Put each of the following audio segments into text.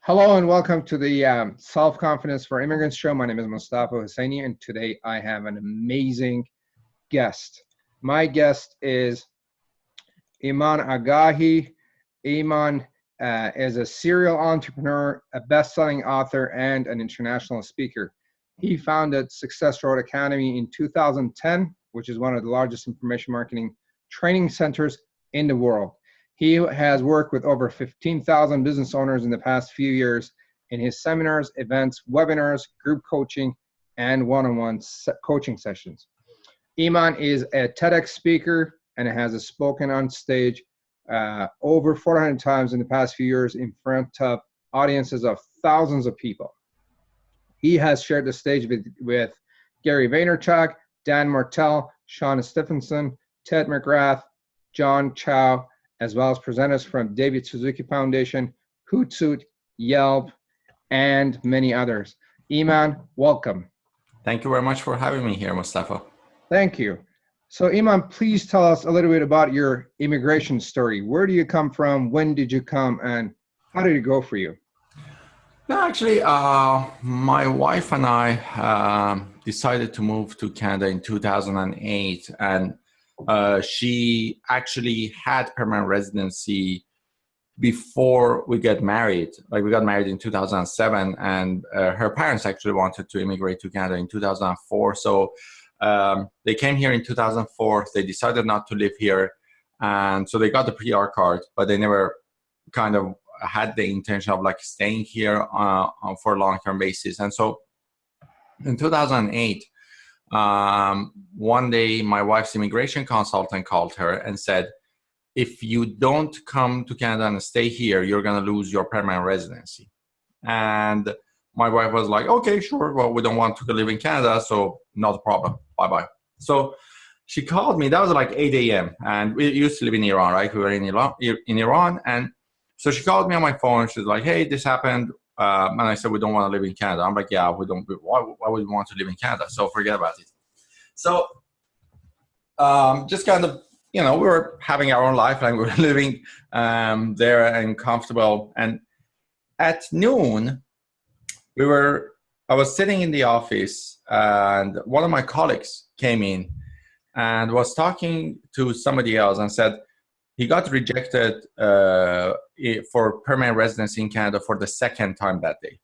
Hello and welcome to the Self-Confidence for Immigrants show. My name is Mustafa Hussaini, and today I have an amazing guest. My guest is Iman Aghay. Iman is a serial entrepreneur, a best-selling author, and an international speaker. He founded Success Road Academy in 2010, which is one of the largest information marketing training centers in the world. He has worked with over 15,000 business owners in the past few years in his seminars, events, webinars, group coaching, and one-on-one coaching sessions. Iman is a TEDx speaker and has spoken on stage over 400 times in the past few years in front of audiences of thousands of people. He has shared the stage with Gary Vaynerchuk, Dan Martell, Sean Stephenson, Ted McGrath, John Chow, as well as presenters from David Suzuki Foundation, Hootsuite, Yelp, and many others. Iman, welcome. Thank you very much for having me here, Mustafa. Thank you. So Iman, please tell us a little bit about your immigration story. Where do you come from? When did you come? And how did it go for you? No, actually, my wife and I decided to move to Canada in 2008, and she actually had permanent residency before we got married. Like, we got married in 2007, and her parents actually wanted to immigrate to Canada in 2004. So they came here in 2004. They decided not to live here, and so they got the PR card, but they never kind of had the intention of like staying here for a long-term basis. And so in 2008, one day my wife's immigration consultant called her and said, if you don't come to Canada and stay here, you're going to lose your permanent residency. And my wife was like, okay, sure. Well, we don't want to live in Canada, so not a problem. Bye-bye. So she called me. That was like 8 a.m. And we used to live in Iran, right? We were in Iran. And so she called me on my phone. She's like, hey, this happened. And I said, we don't want to live in Canada. I'm like, yeah, we don't. Why would we want to live in Canada? So forget about it. So just kind of, we were having our own life and we were living there and comfortable. And at noon, I was sitting in the office, and one of my colleagues came in and was talking to somebody else and said he got rejected for permanent residency in Canada for the second time that day.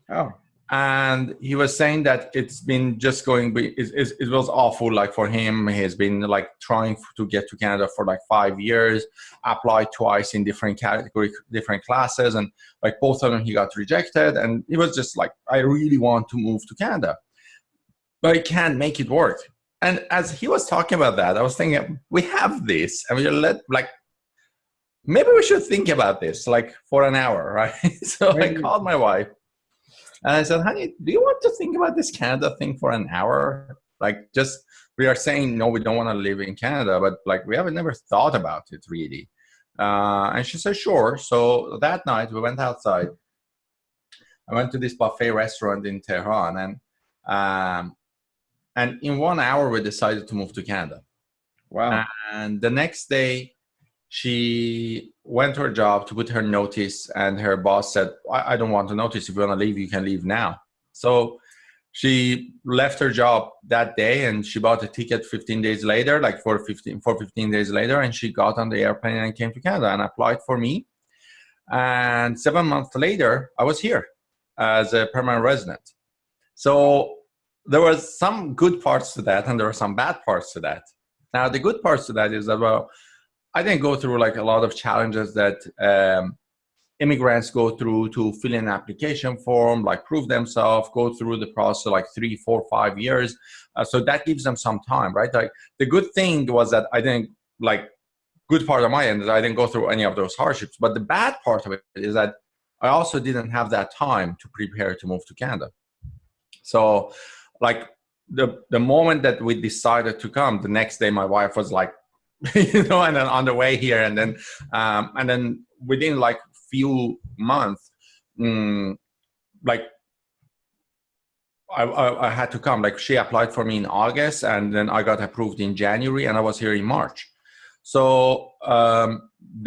Oh. And he was saying that it's been just it was awful. Like, for him, he's been like trying to get to Canada for like 5 years, applied twice in different category, different classes. And like both of them, he got rejected. And he was just like, I really want to move to Canada, but I can't make it work. And as he was talking about that, I was thinking, we have this, and maybe we should think about this like for an hour, right? So I called my wife and I said, honey, do you want to think about this Canada thing for an hour? Like, just, we are saying, no, we don't want to live in Canada, but like, we haven't never thought about it really. And she said, sure. So that night we went outside. I went to this buffet restaurant in Tehran, and in 1 hour, we decided to move to Canada. Wow. And the next day, she went to her job to put her notice, and her boss said, I don't want to notice. If you want to leave, you can leave now. So she left her job that day, and she bought a ticket 15 days later, like for 15 days later, and she got on the airplane and came to Canada and applied for me. And 7 months later, I was here as a permanent resident. So there was some good parts to that, and there were some bad parts to that. Now, the good parts to that is that, well, I didn't go through like a lot of challenges that immigrants go through to fill in an application form, like prove themselves, go through the process like 3, 4, 5 years. So that gives them some time, right? Like, the good thing was that I didn't, like, good part of my end is I didn't go through any of those hardships. But the bad part of it is that I also didn't have that time to prepare to move to Canada. So like the moment that we decided to come, the next day my wife was like, and then on the way here, and then within like few months, like I had to come. Like, she applied for me in August, and then I got approved in January, and I was here in March. So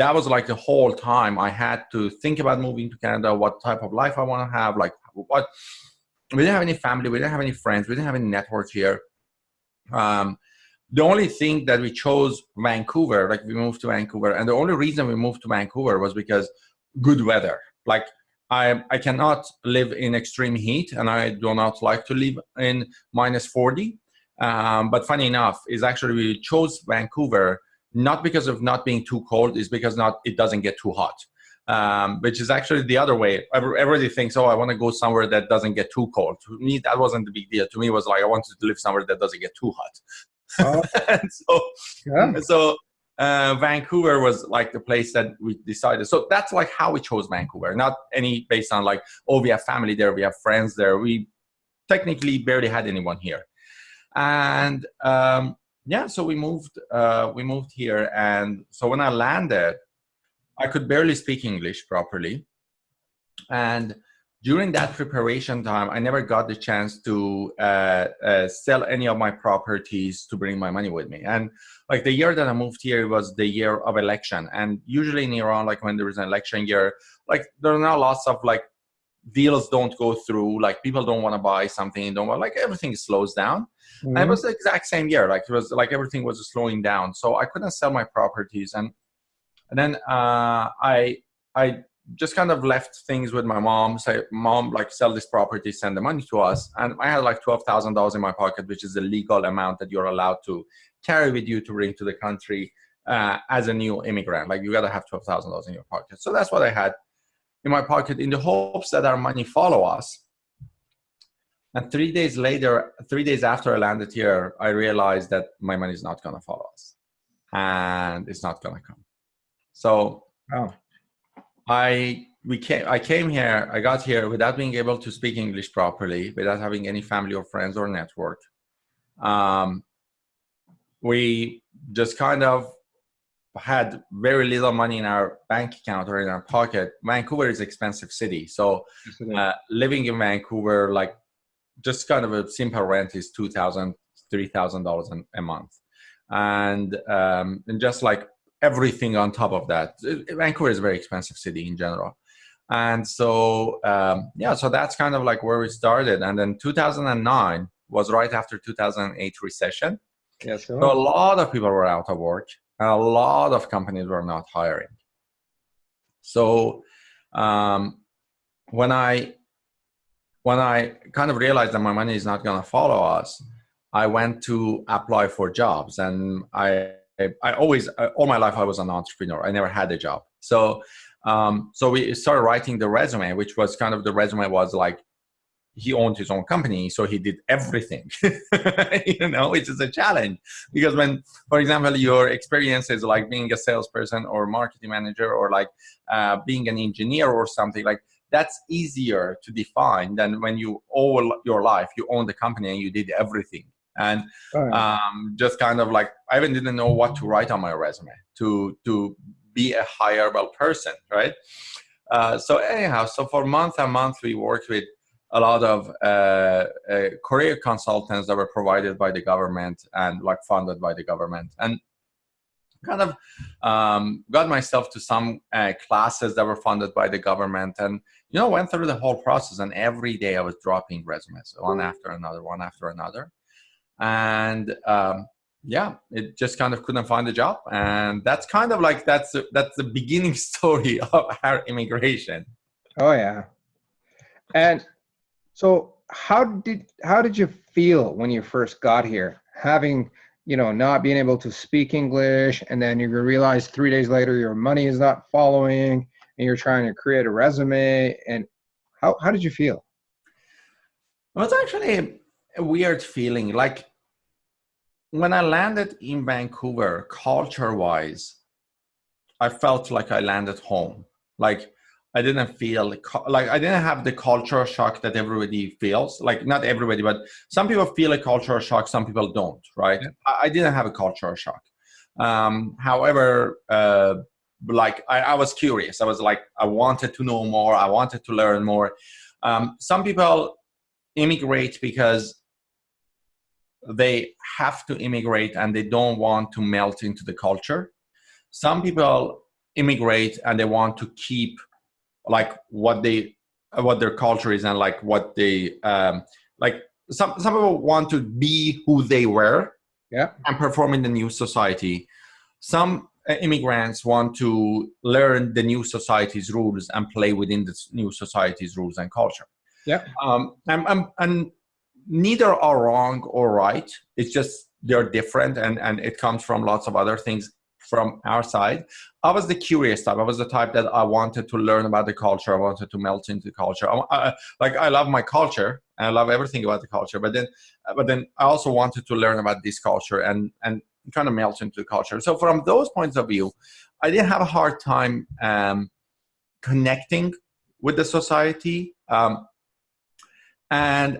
that was like the whole time I had to think about moving to Canada, what type of life I want to have, like what. We didn't have any family, we didn't have any friends, we didn't have any network here. The only thing that we chose Vancouver, like we moved to Vancouver, and the only reason we moved to Vancouver was because good weather. Like I cannot live in extreme heat, and I do not like to live in minus 40. But funny enough, is actually we chose Vancouver not because of not being too cold, it's because it doesn't get too hot. Which is actually the other way. Everybody thinks, oh, I want to go somewhere that doesn't get too cold. To me, that wasn't the big deal. To me, it was like I wanted to live somewhere that doesn't get too hot. Oh. And so Vancouver was like the place that we decided. So that's like how we chose Vancouver, not any based on like, oh, we have family there, we have friends there. We technically barely had anyone here. And so we moved here. And so when I landed, I could barely speak English properly. And during that preparation time, I never got the chance to sell any of my properties to bring my money with me. And like the year that I moved here was the year of election. And usually in Iran, like when there is an election year, like there are not lots of like deals don't go through, like people don't want to buy something, like everything slows down. Mm-hmm. And it was the exact same year. Like it was like everything was slowing down. So I couldn't sell my properties. And then I just kind of left things with my mom, say, Mom, like sell this property, send the money to us. And I had like $12,000 in my pocket, which is the legal amount that you're allowed to carry with you to bring to the country as a new immigrant. Like you got to have $12,000 in your pocket. So that's what I had in my pocket in the hopes that our money follow us. And 3 days after I landed here, I realized that my money is not going to follow us and it's not going to come. So I came here, I got here without being able to speak English properly, without having any family or friends or network. We just kind of had very little money in our bank account or in our pocket. Vancouver is an expensive city. So living in Vancouver, like just kind of a simple rent is $2,000, $3,000 a month. And just like everything on top of that. Vancouver is a very expensive city in general. And so, so that's kind of like where we started. And then 2009 was right after 2008 recession. Yes, so a lot of people were out of work and a lot of companies were not hiring. So when I kind of realized that my money is not going to follow us, I went to apply for jobs. And I always, all my life, I was an entrepreneur. I never had a job. So we started writing the resume, which was kind of, the resume was like, he owned his own company, so he did everything, which is a challenge. Because when, for example, your experience is like being a salesperson or marketing manager or like being an engineer or something, like that's easier to define than when you all your life, you own the company and you did everything. And just kind of like, I even didn't know what to write on my resume to be a hireable person, right? So anyhow, so for month and month, we worked with a lot of career consultants that were provided by the government and like funded by the government. And kind of got myself to some classes that were funded by the government, and went through the whole process. And every day I was dropping resumes, one after another. And it just kind of couldn't find a job. And that's kind of like, that's the beginning story of our immigration. Oh yeah. And so how did you feel when you first got here, having, not being able to speak English, and then you realize 3 days later your money is not following and you're trying to create a resume, and how did you feel? It was actually a weird feeling. Like when I landed in Vancouver, culture-wise, I felt like I landed home. Like I didn't feel like I didn't have the cultural shock that everybody feels. Like not everybody, but some people feel a cultural shock, some people don't, right? Yeah. I didn't have a cultural shock. However, like I was curious. I was like, I wanted to know more. I wanted to learn more. Some people immigrate because they have to immigrate and they don't want to melt into the culture. some people immigrate and they want to keep like what their culture is, and like what they like some people want to be who they were, Yeah. and perform in the new society. Some immigrants want to learn the new society's rules and play within the new society's rules and culture. Yeah. And neither are wrong or right. It's just they're different, and it comes from lots of other things from our side. I was the curious type. I was the type that I wanted to learn about the culture. I wanted to melt into the culture. I love my culture, and I love everything about the culture. But then I also wanted to learn about this culture and kind of melt into the culture. So from those points of view, I didn't have a hard time connecting with the society. And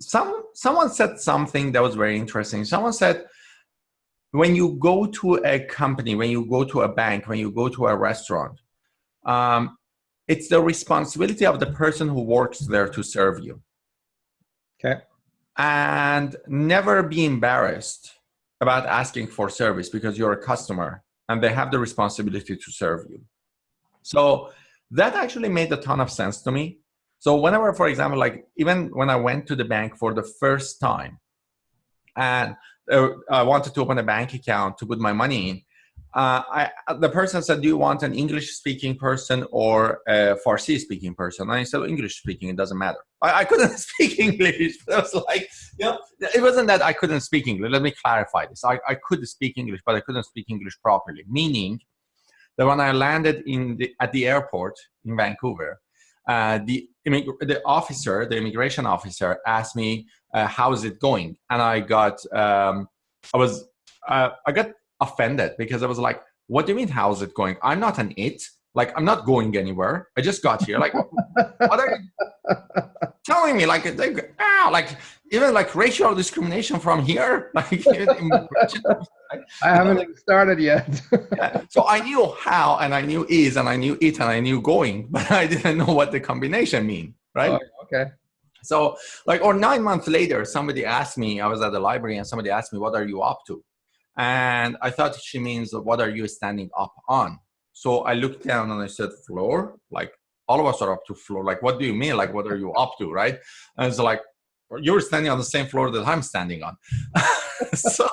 someone said something that was very interesting. Someone said, when you go to a company, when you go to a bank, when you go to a restaurant, it's the responsibility of the person who works there to serve you. Okay. And never be embarrassed about asking for service, because you're a customer and they have the responsibility to serve you. So that actually made a ton of sense to me. So whenever, for example, like even when I went to the bank for the first time and I wanted to open a bank account to put my money in, the person said, do you want an English-speaking person or a Farsi-speaking person? And I said, English-speaking, it doesn't matter. I couldn't speak English. I was like, it wasn't that I couldn't speak English. Let me clarify this. I could speak English, but I couldn't speak English properly. Meaning that when I landed at the airport in Vancouver, the immigration officer asked me, how is it going? And I got offended, because I was like, what do you mean, how's it going? I'm not an it. Like, I'm not going anywhere. I just got here. Like, what are you telling me? Like even like racial discrimination from here? Like, I haven't even started yet. Yeah. So I knew how, and I knew is, and I knew it, and I knew going, but I didn't know what the combination mean, right? Oh, okay. So or 9 months later, somebody asked me, I was at the library, and somebody asked me, what are you up to? And I thought she means, what are you standing up on? So I looked down and I said, floor? Like, all of us are up to floor. Like, what do you mean? Like, what are you up to, right? And it's like, you're standing on the same floor that I'm standing on. So,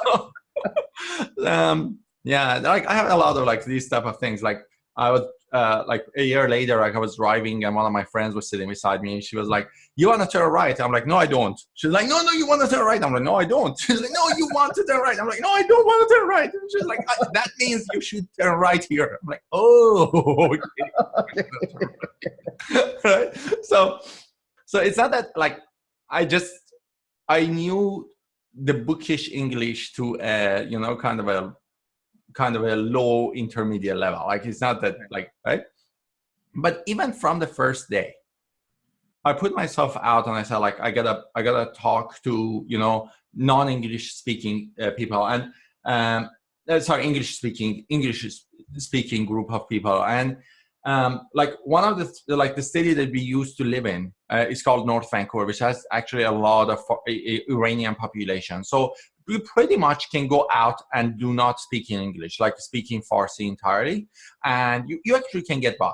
yeah, like I have a lot of like these type of things. Like I was like a year later, like I was driving and one of my friends was sitting beside me and she was like, you want to turn right? I'm like, no, I don't. She's like, no, you want to turn right? I'm like, no, I don't. She's like, no, you want to turn right? I'm like, no, I don't want to turn right. And she's like, that means you should turn right here. I'm like, oh, okay. Right? So it's not that like I knew the bookish English to kind of a low intermediate level. Like it's not that like, right? But even from the first day, I put myself out and I said, like, I gotta talk to, non-English speaking people and English speaking group of people. And like one of the city that we used to live in is called North Vancouver, which has actually a lot of Iranian population. So you pretty much can go out and do not speak in English, like speaking Farsi entirely, and you actually can get by.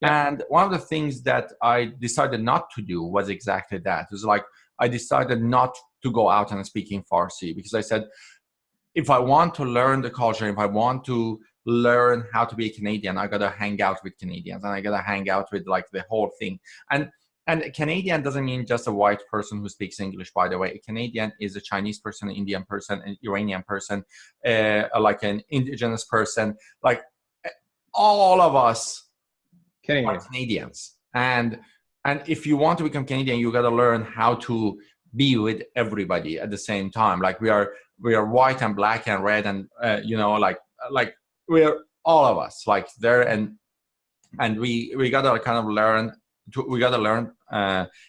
Yeah. And one of the things that I decided not to do was exactly that. It was like I decided not to go out and speaking Farsi, because I said, if I want to learn the culture, if I want to learn how to be a Canadian, I gotta hang out with Canadians and I gotta hang out with like the whole thing. And a Canadian doesn't mean just a white person who speaks English, by the way. A Canadian is a Chinese person, an Indian person, an Iranian person, like an indigenous person, like all of us are Canadians. And if you want to become Canadian, you gotta learn how to be with everybody at the same time. Like we are white and black and red and like we're all of us like there, and we gotta kind of learn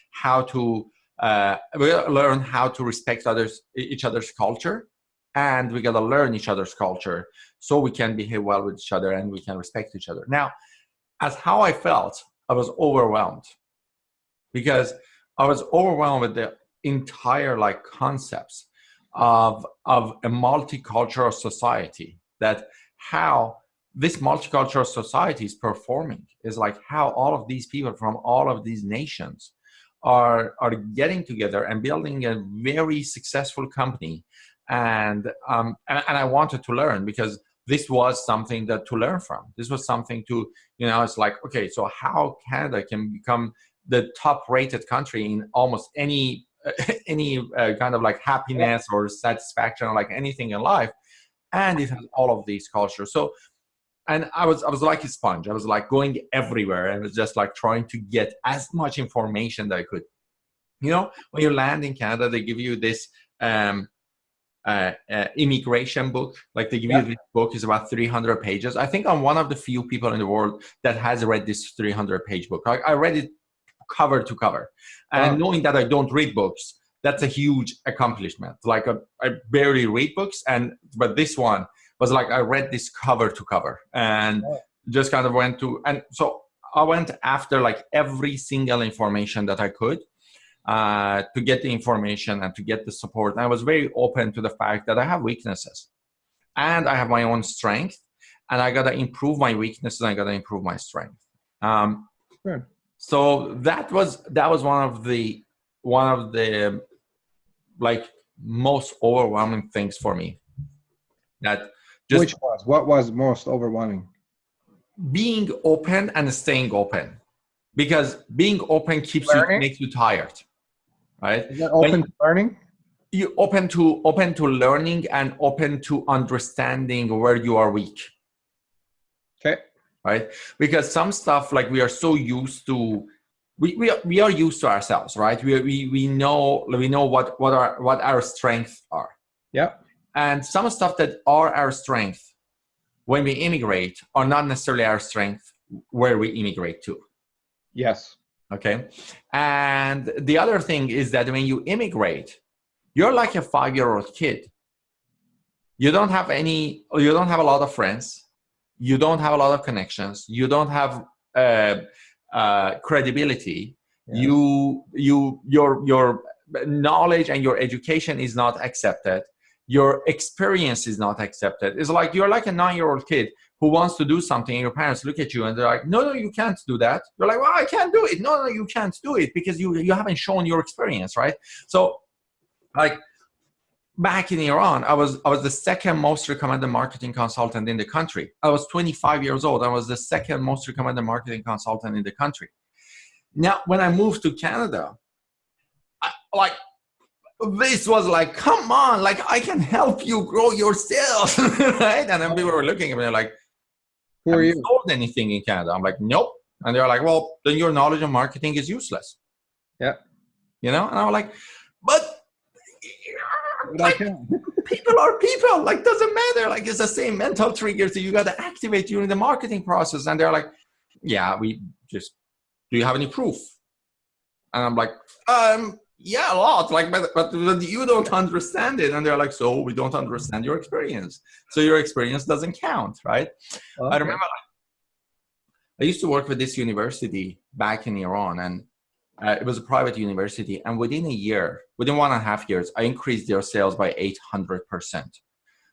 how to respect each other's culture, and we gotta learn each other's culture so we can behave well with each other and we can respect each other. Now, as how I felt, I was overwhelmed, because I was overwhelmed with the entire like concepts of a multicultural society that how this multicultural society is performing, is like how all of these people from all of these nations are getting together and building a very successful company. And I wanted to learn, because this was something that to learn from. This was something to, it's like, okay, so how Canada can become the top rated country in almost any kind of like happiness or satisfaction or like anything in life. And it has all of these cultures. So, and I was like a sponge. I was like going everywhere, and was just like trying to get as much information that I could. When you land in Canada, they give you this immigration book. Like they give you this book, is about 300 pages. I think I'm one of the few people in the world that has read this 300-page book. I read it cover to cover. And knowing that I don't read books, that's a huge accomplishment. Like I barely read books, but this one was like I read this cover to cover, and just kind of went to, and so I went after like every single information that I could to get the information and to get the support. And I was very open to the fact that I have weaknesses and I have my own strength, and I got to improve my weaknesses and I got to improve my strength. Sure. So that was one of the like most overwhelming things for me. What was most overwhelming? Being open and staying open, because being open makes you tired, right? Is that open to learning? You open to learning and open to understanding where you are weak. Okay. Right? Because some stuff, like we are so used to, we are used to ourselves, right? We know what our strengths are. Yeah. And some stuff that are our strength when we immigrate are not necessarily our strength where we immigrate to. Yes. Okay. And the other thing is that when you immigrate, you're like a 5-year-old kid. You don't have a lot of friends. You don't have a lot of connections. You don't have credibility. Yeah. Your knowledge and your education is not accepted. Your experience is not accepted. It's like you're like a 9-year-old kid who wants to do something, and your parents look at you and they're like, no, you can't do that. You're like, well, I can't do it. No, you can't do it because you haven't shown your experience, right? So, like, back in Iran, I was the second most recommended marketing consultant in the country. I was 25 years old. I was the second most recommended marketing consultant in the country. Now, when I moved to Canada, this was like, come on, like I can help you grow your sales, right? And then people were looking at me like, who are you? Sold anything in Canada? I'm like, nope. And they're like, well, then your knowledge of marketing is useless. Yeah. And I'm like, but like, people are people, like doesn't matter, like it's the same mental triggers that you got to activate during the marketing process. And they're like, yeah, do you have any proof? And I'm like, yeah, a lot, like, but you don't understand it. And they're like, so we don't understand your experience, so your experience doesn't count, right? Okay. I remember I used to work with this university back in Iran, and it was a private university, and within 1.5 years, I increased their sales by 800%.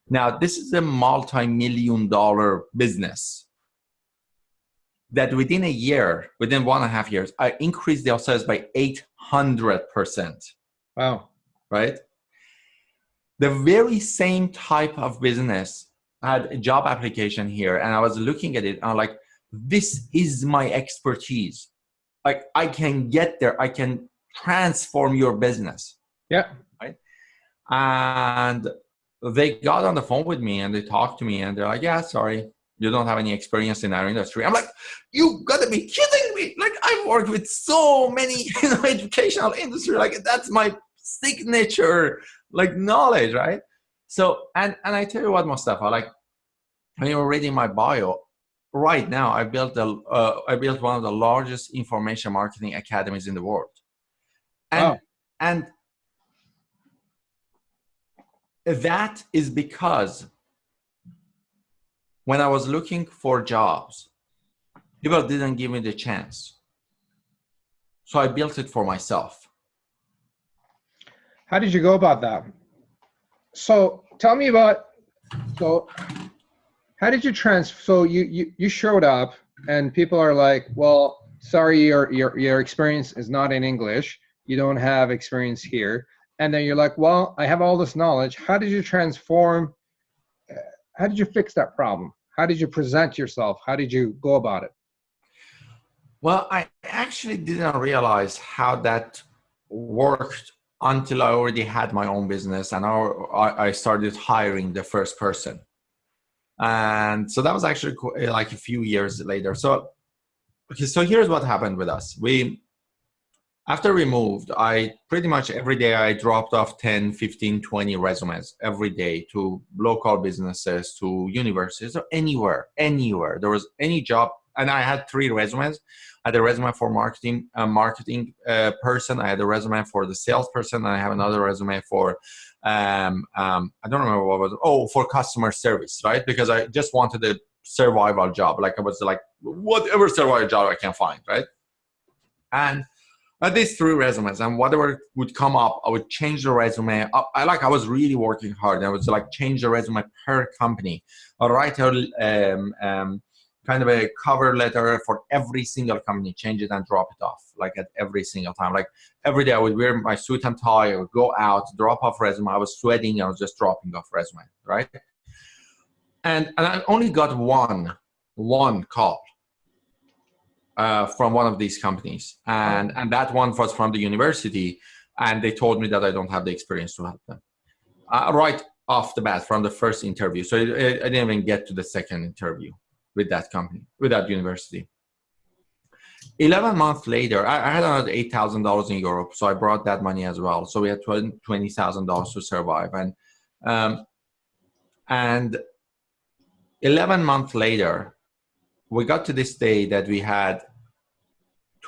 Now, this is a multi-million-dollar business that within 1.5 years, I increased their sales by 800%. Wow. Right? The very same type of business, I had a job application here, and I was looking at it, and I'm like, this is my expertise. Like, I can get there. I can transform your business. Yeah. Right. And they got on the phone with me and they talked to me and they're like, yeah, sorry, you don't have any experience in our industry. I'm like, you gotta be kidding me. Like, I've worked with so many educational industry. Like, that's my signature, like, knowledge, right? So, and I tell you what, Mustafa, like, when you were reading my bio, right now, I built one of the largest information marketing academies in the world, and that is because when I was looking for jobs, people didn't give me the chance, so I built it for myself. How did you go about that? So tell me about How did you so you showed up and people are like, well, sorry, your experience is not in English. You don't have experience here. And then you're like, well, I have all this knowledge. How did you transform? How did you fix that problem? How did you present yourself? How did you go about it? Well, I actually didn't realize how that worked until I already had my own business and I started hiring the first person. And so that was actually like a few years later. So, okay, so here's what happened with us. After we moved, I pretty much every day I dropped off 10, 15, 20 resumes every day to local businesses, to universities, or anywhere. There was any job. And I had 3 resumes. I had a resume for marketing person. I had a resume for the salesperson. And I have another resume for, I don't remember what it was. Oh, for customer service, right? Because I just wanted a survival job. Like I was like, whatever survival job I can find, right? And I had these 3 resumes, and whatever would come up, I would change the resume. I was really working hard. I would like change the resume per company. I'd write kind of a cover letter for every single company, change it and drop it off, like at every single time. Like every day I would wear my suit and tie, I would go out, drop off resume. I was sweating, I was just dropping off resume, right? And I only got one call from one of these companies. And that one was from the university. And they told me that I don't have the experience to help them. Right off the bat from the first interview. So I didn't even get to the second interview with that company, with that university. 11 months later, I had another $8,000 in Europe. So I brought that money as well. So we had $20,000 to survive. And 11 months later, we got to this day that we had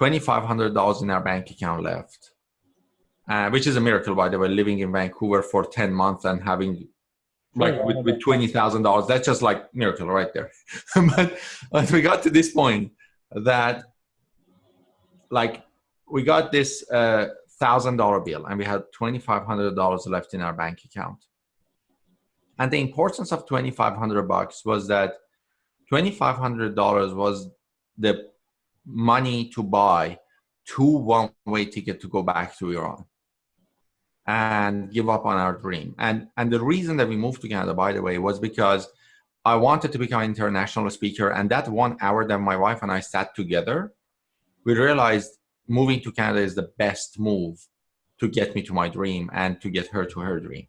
$2,500 in our bank account left, which is a miracle, by the way, living in Vancouver for 10 months and having like with $20,000. That's just like miracle right there. but we got to this point that like we got this $1,000 bill and we had $2,500 left in our bank account. And the importance of $2,500 was that $2,500 was the money to buy 2 one-way tickets to go back to Iran and give up on our dream. And the reason that we moved to Canada, by the way, was because I wanted to become an international speaker. And that 1 hour that my wife and I sat together, we realized moving to Canada is the best move to get me to my dream and to get her to her dream.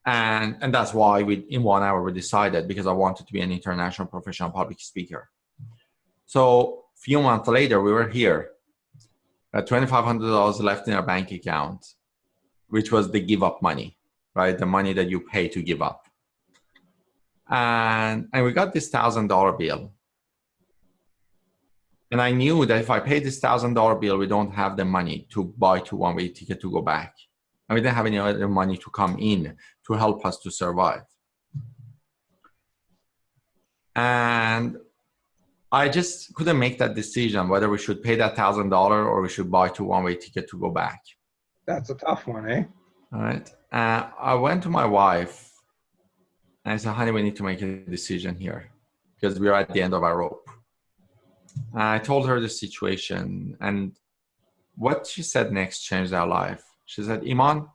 And that's why in 1 hour we decided, because I wanted to be an international professional public speaker. So a few months later, we were here at $2,500 left in our bank account, which was the give up money, right? The money that you pay to give up. And we got this $1,000 bill. And I knew that if I paid this $1,000 bill, we don't have the money to buy 2 one-way tickets to go back. And we didn't have any other money to come in to help us to survive. And I just couldn't make that decision whether we should pay that $1,000 or we should buy 2 one-way tickets to go back. That's a tough one, eh? All right. I went to my wife and I said, honey, we need to make a decision here because we're at the end of our rope. And I told her the situation, and what she said next changed our life. She said, Iman,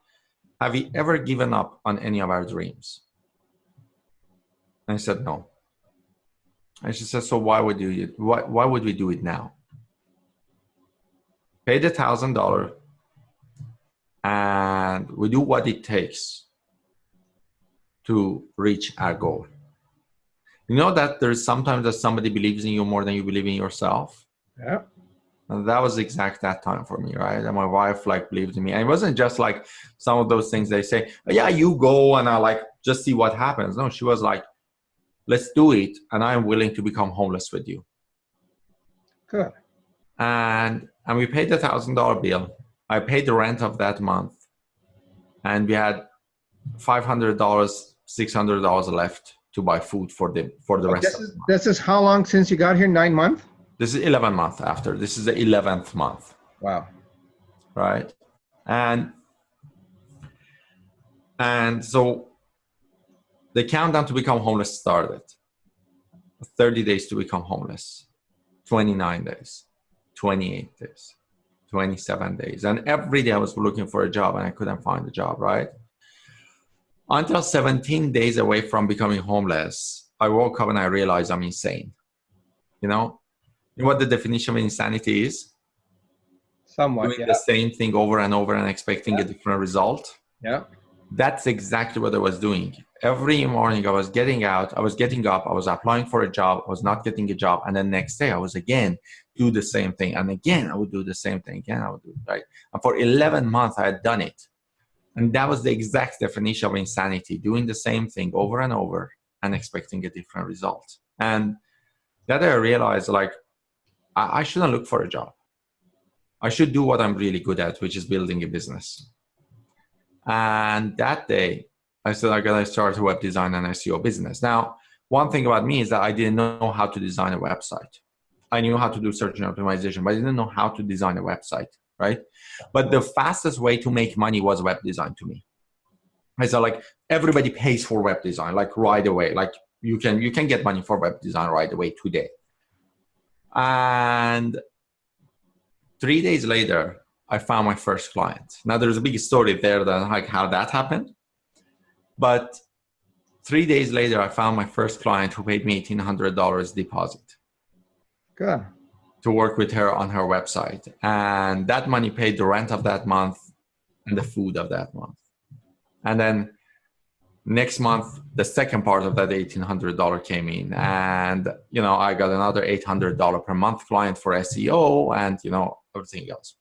have you ever given up on any of our dreams? And I said, no. And she said, so why would we do it now? Pay the $1,000 and we do what it takes to reach our goal. You know that there's sometimes that somebody believes in you more than you believe in yourself. Yeah. And that was exact that time for me, right? And my wife like believed in me. And it wasn't just like some of those things they say, oh, yeah, you go and I like just see what happens. No, she was like, let's do it. And I'm willing to become homeless with you. Good. And we paid the $1,000 bill. I paid the rent of that month. And we had $500, $600 left to buy food for the rest of the month. This is how long since you got here? 9 months? This is 11 months after. This is the 11th month. Wow. Right. And so the countdown to become homeless started. 30 days to become homeless, 29 days, 28 days, 27 days. And every day I was looking for a job and I couldn't find a job, right? Until 17 days away from becoming homeless, I woke up and I realized I'm insane. You know what the definition of insanity is? Somewhat, Doing yeah. the same thing over and over and expecting a different result. Yeah. That's exactly what I was doing. Every morning I was getting up, I was applying for a job, I was not getting a job. And then next day I was again do the same thing. And again, I would do the same thing. Again, I would do it, right? And for 11 months I had done it. And that was the exact definition of insanity, doing the same thing over and over and expecting a different result. And that I realized, like, I shouldn't look for a job. I should do what I'm really good at, which is building a business. And that day, I said, I gotta start a web design and SEO business. Now, one thing about me is that I didn't know how to design a website. I knew how to do search and optimization, but I didn't know how to design a website, right? But the fastest way to make money was web design to me. I said, like, everybody pays for web design, like right away. Like you can get money for web design right away today. And 3 days later, I found my first client. Now there's a big story there that like how that happened. But 3 days later, I found my first client who paid me $1,800 deposit. Good. To work with her on her website. And that money paid the rent of that month and the food of that month. And then next month, the second part of that $1,800 came in. And, I got another $800 per month client for SEO and, everything else.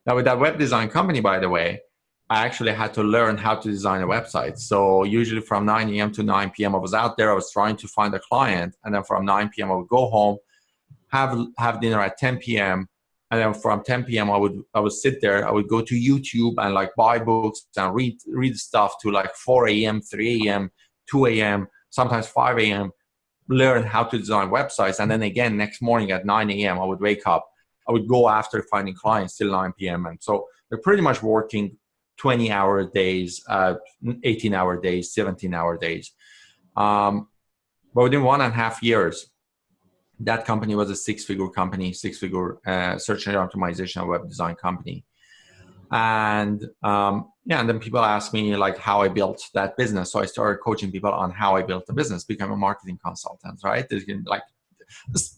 Now with that web design company, by the way, I actually had to learn how to design a website. So usually from 9 a.m. to 9 p.m. I was out there, I was trying to find a client. And then from 9 p.m. I would go home, have dinner at 10 p.m. And then from 10 p.m. I would sit there, I would go to YouTube and like buy books and read stuff to like 4 a.m., 3 a.m., 2 a.m., sometimes 5 a.m., learn how to design websites. And then again, next morning at 9 a.m., I would wake up, I would go after finding clients till 9 p.m. And so they're pretty much working 20-hour days, 18-hour days, 17-hour days. But within 1.5 years, that company was a six-figure company, search engine optimization and web design company. And and then people ask me like how I built that business. So I started coaching people on how I built the business, become a marketing consultant, right? Like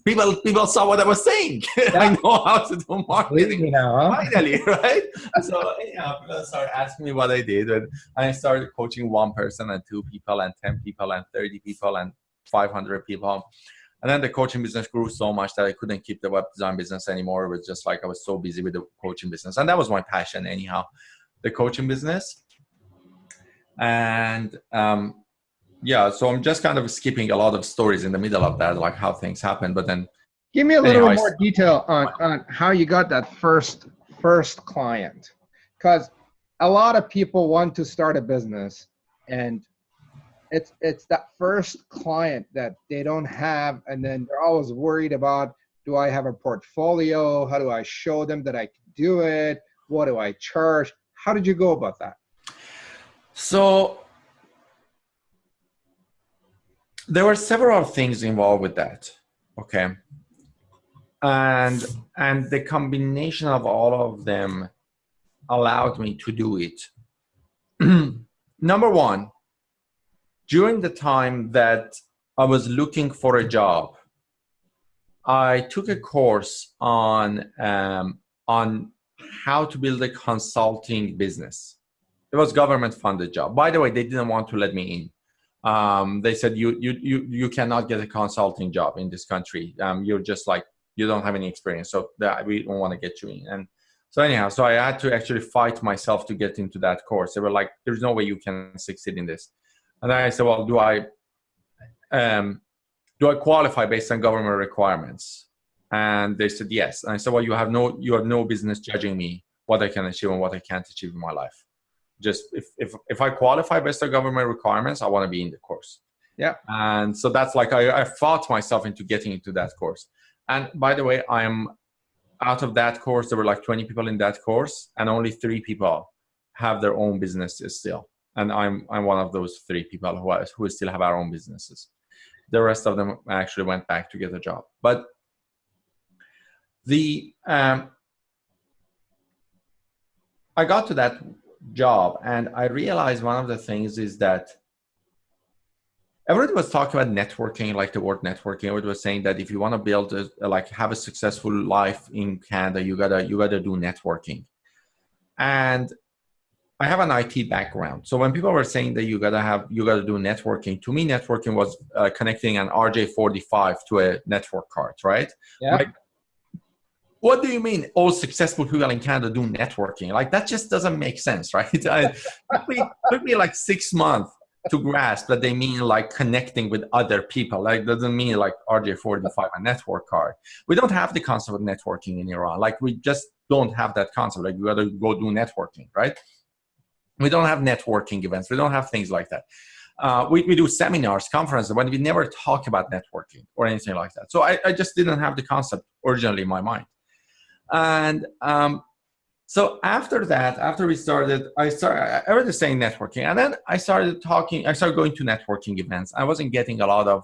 people saw what I was saying. Yeah. I know how to do marketing now, huh? Finally, right? So people started asking me what I did. And I started coaching 1 person and 2 people and 10 people and 30 people and 500 people. And then the coaching business grew so much that I couldn't keep the web design business anymore. It was just like I was so busy with the coaching business. And that was my passion anyhow, the coaching business. And so I'm just kind of skipping a lot of stories in the middle of that, like how things happen. But then give me a little more detail on how you got that first client. Because a lot of people want to start a business and it's that first client that they don't have, and then they're always worried about, do I have a portfolio? How do I show them that I can do it? What do I charge? How did you go about that? So there were several things involved with that. Okay. And the combination of all of them allowed me to do it. Number one, during the time that I was looking for a job, I took a course on how to build a consulting business. It was government-funded job. By the way, they didn't want to let me in. They said you cannot get a consulting job in this country. You're just like, you don't have any experience, so we don't want to get you in. And so anyhow, so I had to actually fight myself to get into that course. They were like, "There's no way you can succeed in this." And then I said, well, do I qualify based on government requirements? And they said, yes. And I said, well, you have no business judging me what I can achieve and what I can't achieve in my life. Just if I qualify based on government requirements, I want to be in the course. Yeah. And so that's like, I fought myself into getting into that course. And by the way, I'm out of that course. There were like 20 people in that course and only 3 people have their own businesses still. And I'm one of those 3 people who still have our own businesses. The rest of them actually went back to get a job. But I got to that job and I realized one of the things is that everybody was talking about networking, like the word networking. Everybody was saying that if you want to build have a successful life in Canada, you gotta do networking. And I have an IT background, so when people were saying that you gotta do networking, to me, networking was connecting an RJ45 to a network card, right? Yeah. Like, what do you mean all successful people in Canada do networking? Like, that just doesn't make sense, right? It took me like 6 months to grasp that they mean like connecting with other people. Like, doesn't mean like RJ45 a network card. We don't have the concept of networking in Iran. Like, we just don't have that concept. Like, you gotta go do networking, right? We don't have networking events. We don't have things like that. We do seminars, conferences, but we never talk about networking or anything like that. So I just didn't have the concept originally in my mind. And so after that, after we started, I started saying networking. And then I started going to networking events. I wasn't getting a lot of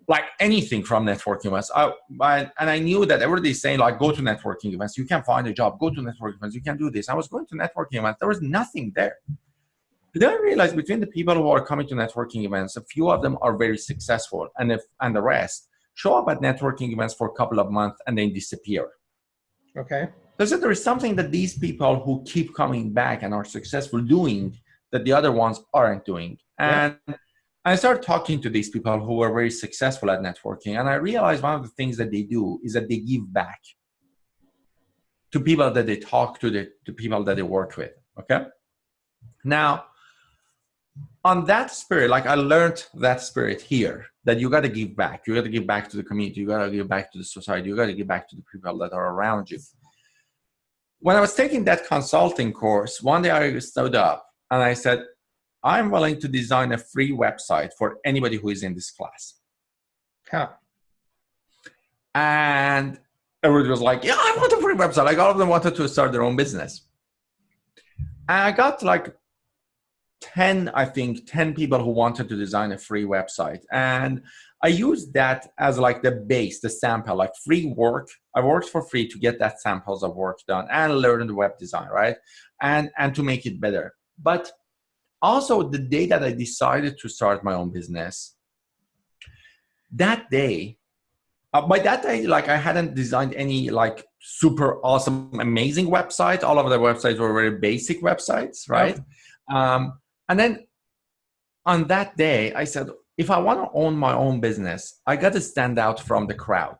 like anything from networking events. And I knew that everybody's saying like, go to networking events. You can find a job, go to networking events. You can do this. I was going to networking events. There was nothing there. But then I realized between the people who are coming to networking events, a few of them are very successful. And the rest show up at networking events for a couple of months and then disappear. Okay. So there is something that these people who keep coming back and are successful doing that the other ones aren't doing. And I started talking to these people who were very successful at networking. And I realized one of the things that they do is that they give back to people that they talk to, the people that they work with. Okay. Now, on that spirit, like I learned that spirit here, that you got to give back. You got to give back to the community. You got to give back to the society. You got to give back to the people that are around you. When I was taking that consulting course, one day I stood up and I said, I'm willing to design a free website for anybody who is in this class. Huh. And everybody was like, yeah, I want a free website. Like all of them wanted to start their own business. And I got like 10 people who wanted to design a free website. And I used that as like the base, the sample, like free work. I worked for free to get that samples of work done and learn the web design, right? And to make it better. But also the day that I decided to start my own business, that day, by that day, like I hadn't designed any like super awesome, amazing website. All of the websites were very basic websites, right? Yep. And then on that day, I said, if I want to own my own business, I got to stand out from the crowd.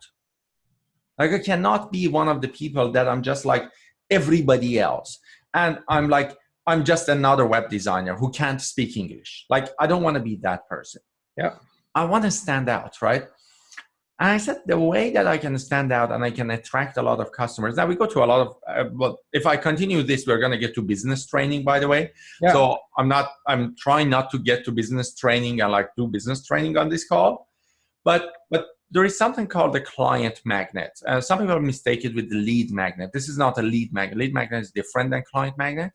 Like I cannot be one of the people that I'm just like everybody else. And I'm just another web designer who can't speak English. Like, I don't want to be that person. Yeah. I want to stand out, right? And I said, the way that I can stand out and I can attract a lot of customers. Now we go to a lot of, well, if I continue this, we're going to get to business training, by the way. Yeah. So I'm trying not to get to business training and like do business training on this call. But there is something called the client magnet. Some people mistake it with the lead magnet. This is not a lead magnet. Lead magnet is different than client magnet.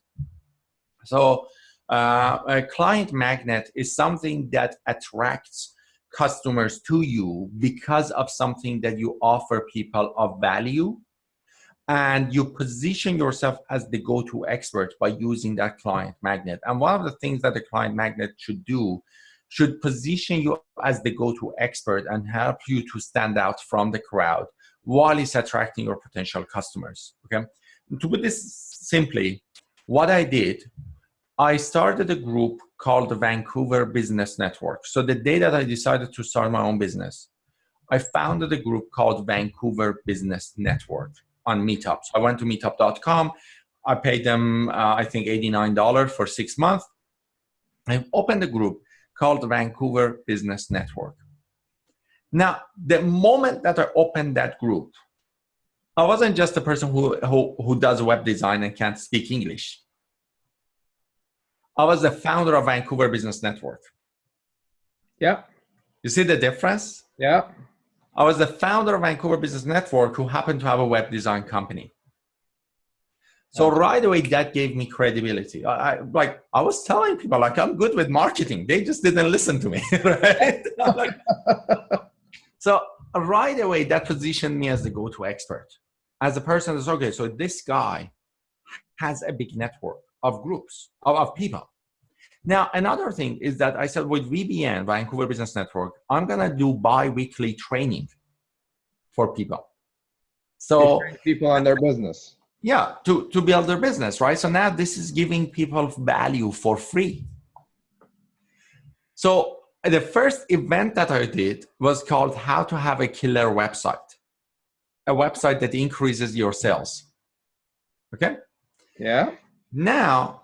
So a client magnet is something that attracts customers to you because of something that you offer people of value, and you position yourself as the go-to expert by using that client magnet. And one of the things that the client magnet should position you as the go-to expert and help you to stand out from the crowd while it's attracting your potential customers. Okay. To put this simply, what I did, I started a group called the Vancouver Business Network. So the day that I decided to start my own business, I founded a group called Vancouver Business Network on Meetup. So I went to meetup.com. I paid them, I think, $89 for 6 months. I opened a group called the Vancouver Business Network. Now, the moment that I opened that group, I wasn't just a person who does web design and can't speak English. I was the founder of Vancouver Business Network. Yeah. You see the difference? Yeah. I was the founder of Vancouver Business Network who happened to have a web design company. So right away, that gave me credibility. I was telling people, like, I'm good with marketing. They just didn't listen to me, right? So right away, that positioned me as the go-to expert. As a person that's, okay, so this guy has a big network of groups, of people. Now, another thing is that I said with VBN, Vancouver Business Network, I'm going to do bi-weekly training for people. So train people on their business. Yeah, to build their business, right? So now this is giving people value for free. So the first event that I did was called How to Have a Killer Website, a website that increases your sales. Okay? Yeah. Now,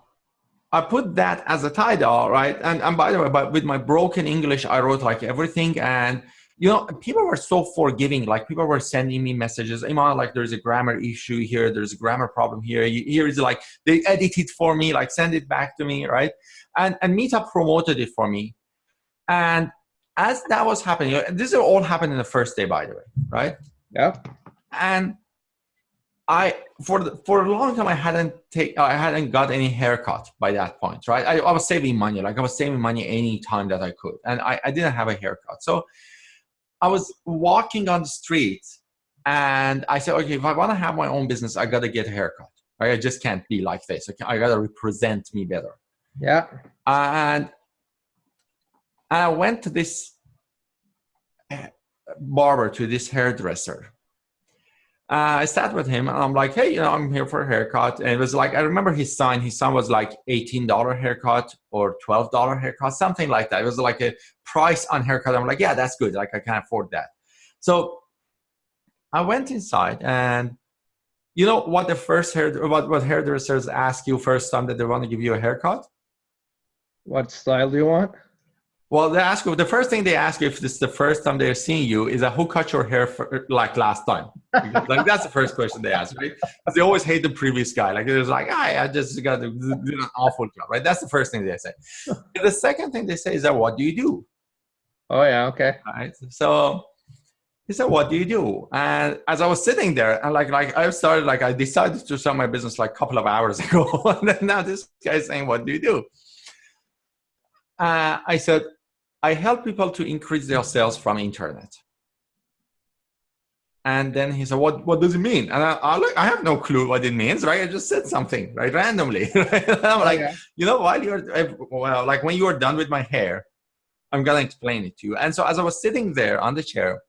I put that as a title, right? And by the way, but with my broken English, I wrote like everything. And, you know, people were so forgiving. Like people were sending me messages. Iman, like there's a grammar issue here. There's a grammar problem here. Here is like, they edit it for me, like send it back to me, right? And Meetup promoted it for me. And as that was happening, this all happened in the first day, by the way, right? Yeah. And for a long time I hadn't got any haircut by that point, right? I was saving money, like I was saving money any time that I could, and I didn't have a haircut. So I was walking on the street, and I said, okay, if I want to have my own business, I got to get a haircut. I just can't be like this. I got to represent me better. Yeah. And I went to this barber, to this hairdresser. I sat with him and I'm like, hey, you know, I'm here for a haircut. And it was like, I remember his son was like $18 haircut or $12 haircut, something like that. It was like a price on haircut. I'm like, yeah, that's good. Like I can afford that. So I went inside, and you know what the first what hairdressers ask you first time that they want to give you a haircut? What style do you want? Well, the first thing they ask you if this is the first time they're seeing you is who cut your hair like last time? Because, like that's the first question they ask, right? Because they always hate the previous guy. Like it's like, I just got to do an awful job, right? That's the first thing they say. The second thing they say is that, what do you do? Oh yeah, okay. Right. So he said, what do you do? And as I was sitting there, and I decided to start my business like a couple of hours ago, and then now this guy is saying, what do you do? I said, I help people to increase their sales from internet. And then he said, what does it mean? And I have no clue what it means, right? I just said something, right? Randomly. Right? And I'm like, you know, when you are done with my hair, I'm going to explain it to you. And so as I was sitting there on the chair,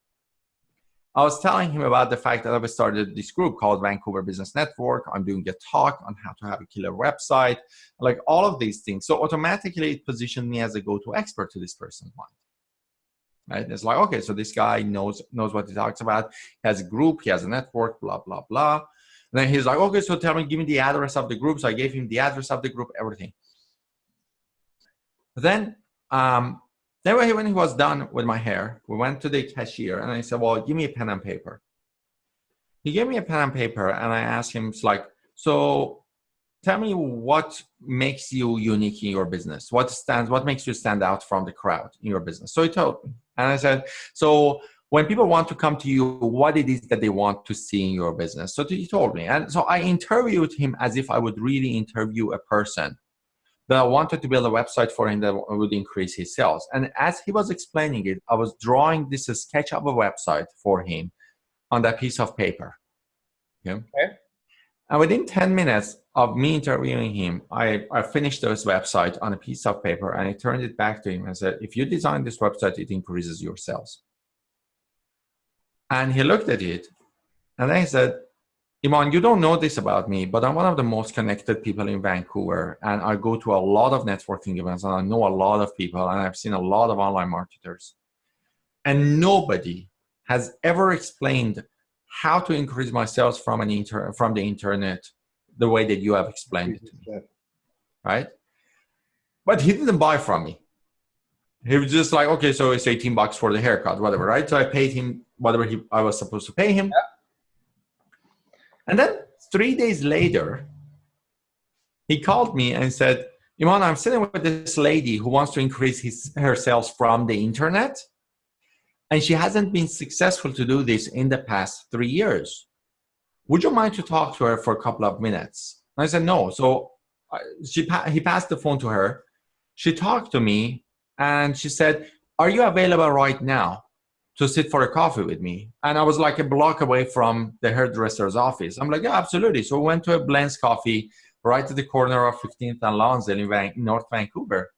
I was telling him about the fact that I've started this group called Vancouver Business Network. I'm doing a talk on how to have a killer website, like all of these things. So automatically it positioned me as a go-to expert to this person's mind. Right? It's like, okay, so this guy knows what he talks about. He has a group, he has a network, blah, blah, blah. And then he's like, okay, so give me the address of the group. So I gave him the address of the group, everything. Then when he was done with my hair, we went to the cashier and I said, well, give me a pen and paper. He gave me a pen and paper and I asked him, it's like, so tell me what makes you unique in your business? What makes you stand out from the crowd in your business? So he told me. And I said, so when people want to come to you, what it is that they want to see in your business? So he told me. And so I interviewed him as if I would really interview a person. That I wanted to build a website for him that would increase his sales. And as he was explaining it, I was drawing this sketch of a website for him on that piece of paper. Okay. And within 10 minutes of me interviewing him, I finished this website on a piece of paper and I turned it back to him and said, if you design this website, it increases your sales. And he looked at it and then he said, Iman, you don't know this about me, but I'm one of the most connected people in Vancouver, and I go to a lot of networking events, and I know a lot of people, and I've seen a lot of online marketers. And nobody has ever explained how to increase my sales from the internet the way that you have explained it to me, right? But he didn't buy from me. He was just like, okay, so it's $18 for the haircut, whatever, right? So I paid him whatever I was supposed to pay him. Yeah. And then 3 days later, he called me and said, Iman, I'm sitting with this lady who wants to increase her sales from the internet. And she hasn't been successful to do this in the past 3 years. Would you mind to talk to her for a couple of minutes? And I said, no. So he passed the phone to her. She talked to me and she said, are you available right now to sit for a coffee with me? And I was like a block away from the hairdresser's office. I'm like, yeah, absolutely. So we went to a Blend's Coffee right at the corner of 15th and Lonsdale in North Vancouver.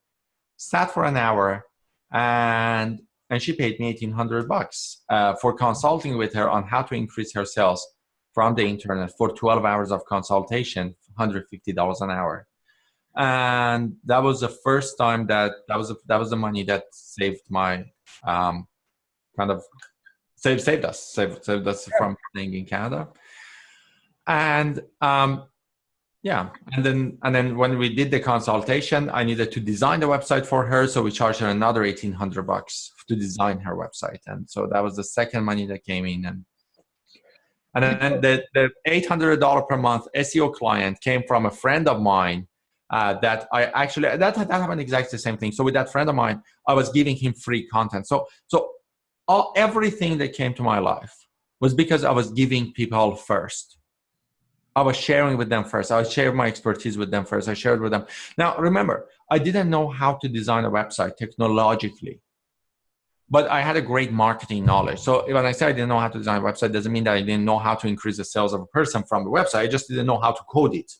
Sat for an hour, and she paid me $1,800 for consulting with her on how to increase her sales from the internet for 12 hours of consultation, $150 an hour. And that was the first time that was the money that saved my saved us from staying in Canada. And yeah, and then when we did the consultation, I needed to design the website for her, so we charged her another $1,800 to design her website, and so that was the second money that came in. And then the $800 per month SEO client came from a friend of mine that I actually that happened exactly the same thing. So with that friend of mine, I was giving him free content. So everything that came to my life was because I was giving people first. I was sharing with them first. I shared my expertise with them first. I shared with them. Now, remember, I didn't know how to design a website technologically, but I had a great marketing knowledge. So when I say I didn't know how to design a website, doesn't mean that I didn't know how to increase the sales of a person from the website. I just didn't know how to code it.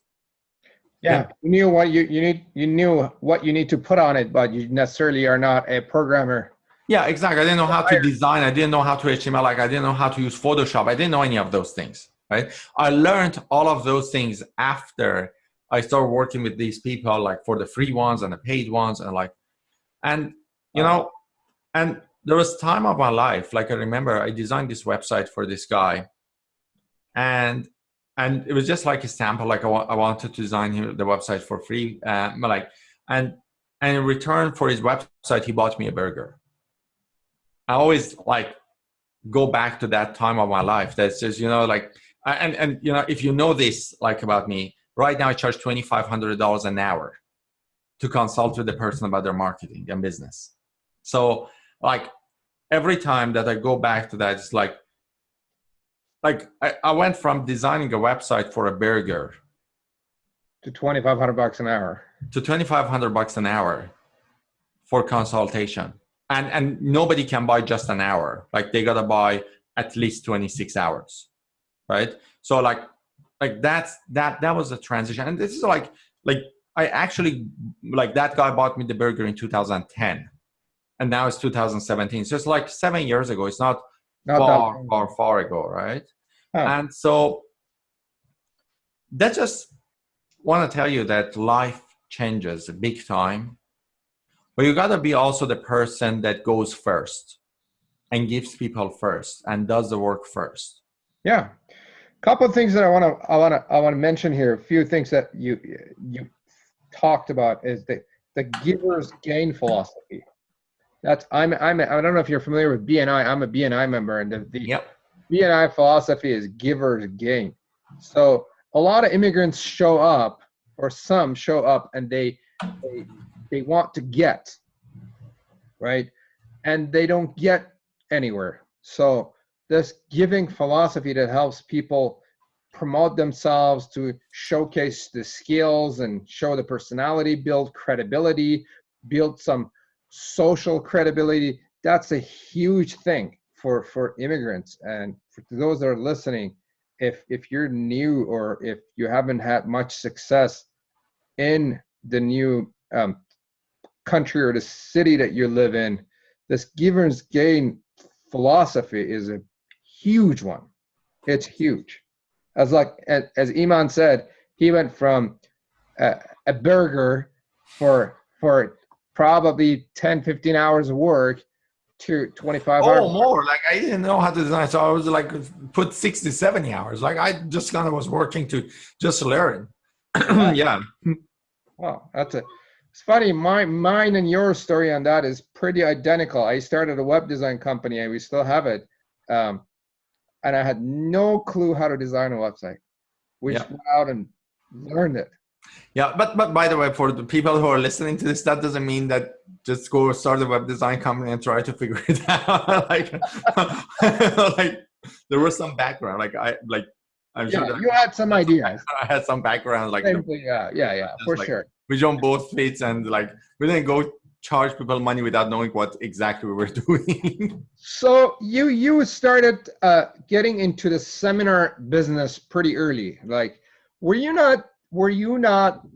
Yeah, you knew what you need. You knew what you need to put on it, but you necessarily are not a programmer. Yeah, exactly. I didn't know how to design. I didn't know how to HTML. I didn't know how to use Photoshop. I didn't know any of those things. Right? I learned all of those things after I started working with these people, like for the free ones and the paid ones, and there was time of my life. Like I remember, I designed this website for this guy, and it was just like a sample. Like I wanted to design him the website for free, and in return for his website, he bought me a burger. I always go back to that time of my life. That's just and if you know this about me, right now I charge $2,500 an hour to consult with the person about their marketing and business. So every time that I go back to that, it's I went from designing a website for a burger to $2,500 an hour. To $2,500 an hour for consultation. And nobody can buy just an hour. They gotta buy at least 26 hours. Right? So that was a transition. And this is I actually that guy bought me the burger in 2010. And now it's 2017. So it's 7 years ago. It's not far ago, right? Huh. And so that just want to tell you that life changes big time. But you got to be also the person that goes first and gives people first and does the work first. Yeah. A couple of things that I want to mention here. A few things that you talked about is the giver's gain philosophy. I don't know if you're familiar with BNI. I'm a BNI member, and the BNI philosophy is giver's gain. So a lot of immigrants show up, or some show up, and they want to get, right? And they don't get anywhere. So this giving philosophy that helps people promote themselves, to showcase the skills and show the personality, build credibility, build some social credibility, that's a huge thing for immigrants. And for those that are listening, if you're new or if you haven't had much success in the new country or the city that you live in, this giver's gain philosophy is a huge one. It's huge. As Iman said, he went from a burger for probably 10, 15 hours of work to 25 hours. Oh, more. I didn't know how to design. So I was put 60, 70 hours. I just kind of was working to just learn. Yeah. Wow, it's funny. Mine and your story on that is pretty identical. I started a web design company and we still have it. And I had no clue how to design a website. We just went out and learned it. Yeah, but by the way, for the people who are listening to this, that doesn't mean that just go start a web design company and try to figure it out. There was some background. I'm sure Yeah, that you had some ideas. I had some background, like Same thing, yeah, just for like sure. we on both feet, and like we didn't go charge people money without knowing what exactly we were doing. So you started getting into the seminar business pretty early. Like, were you not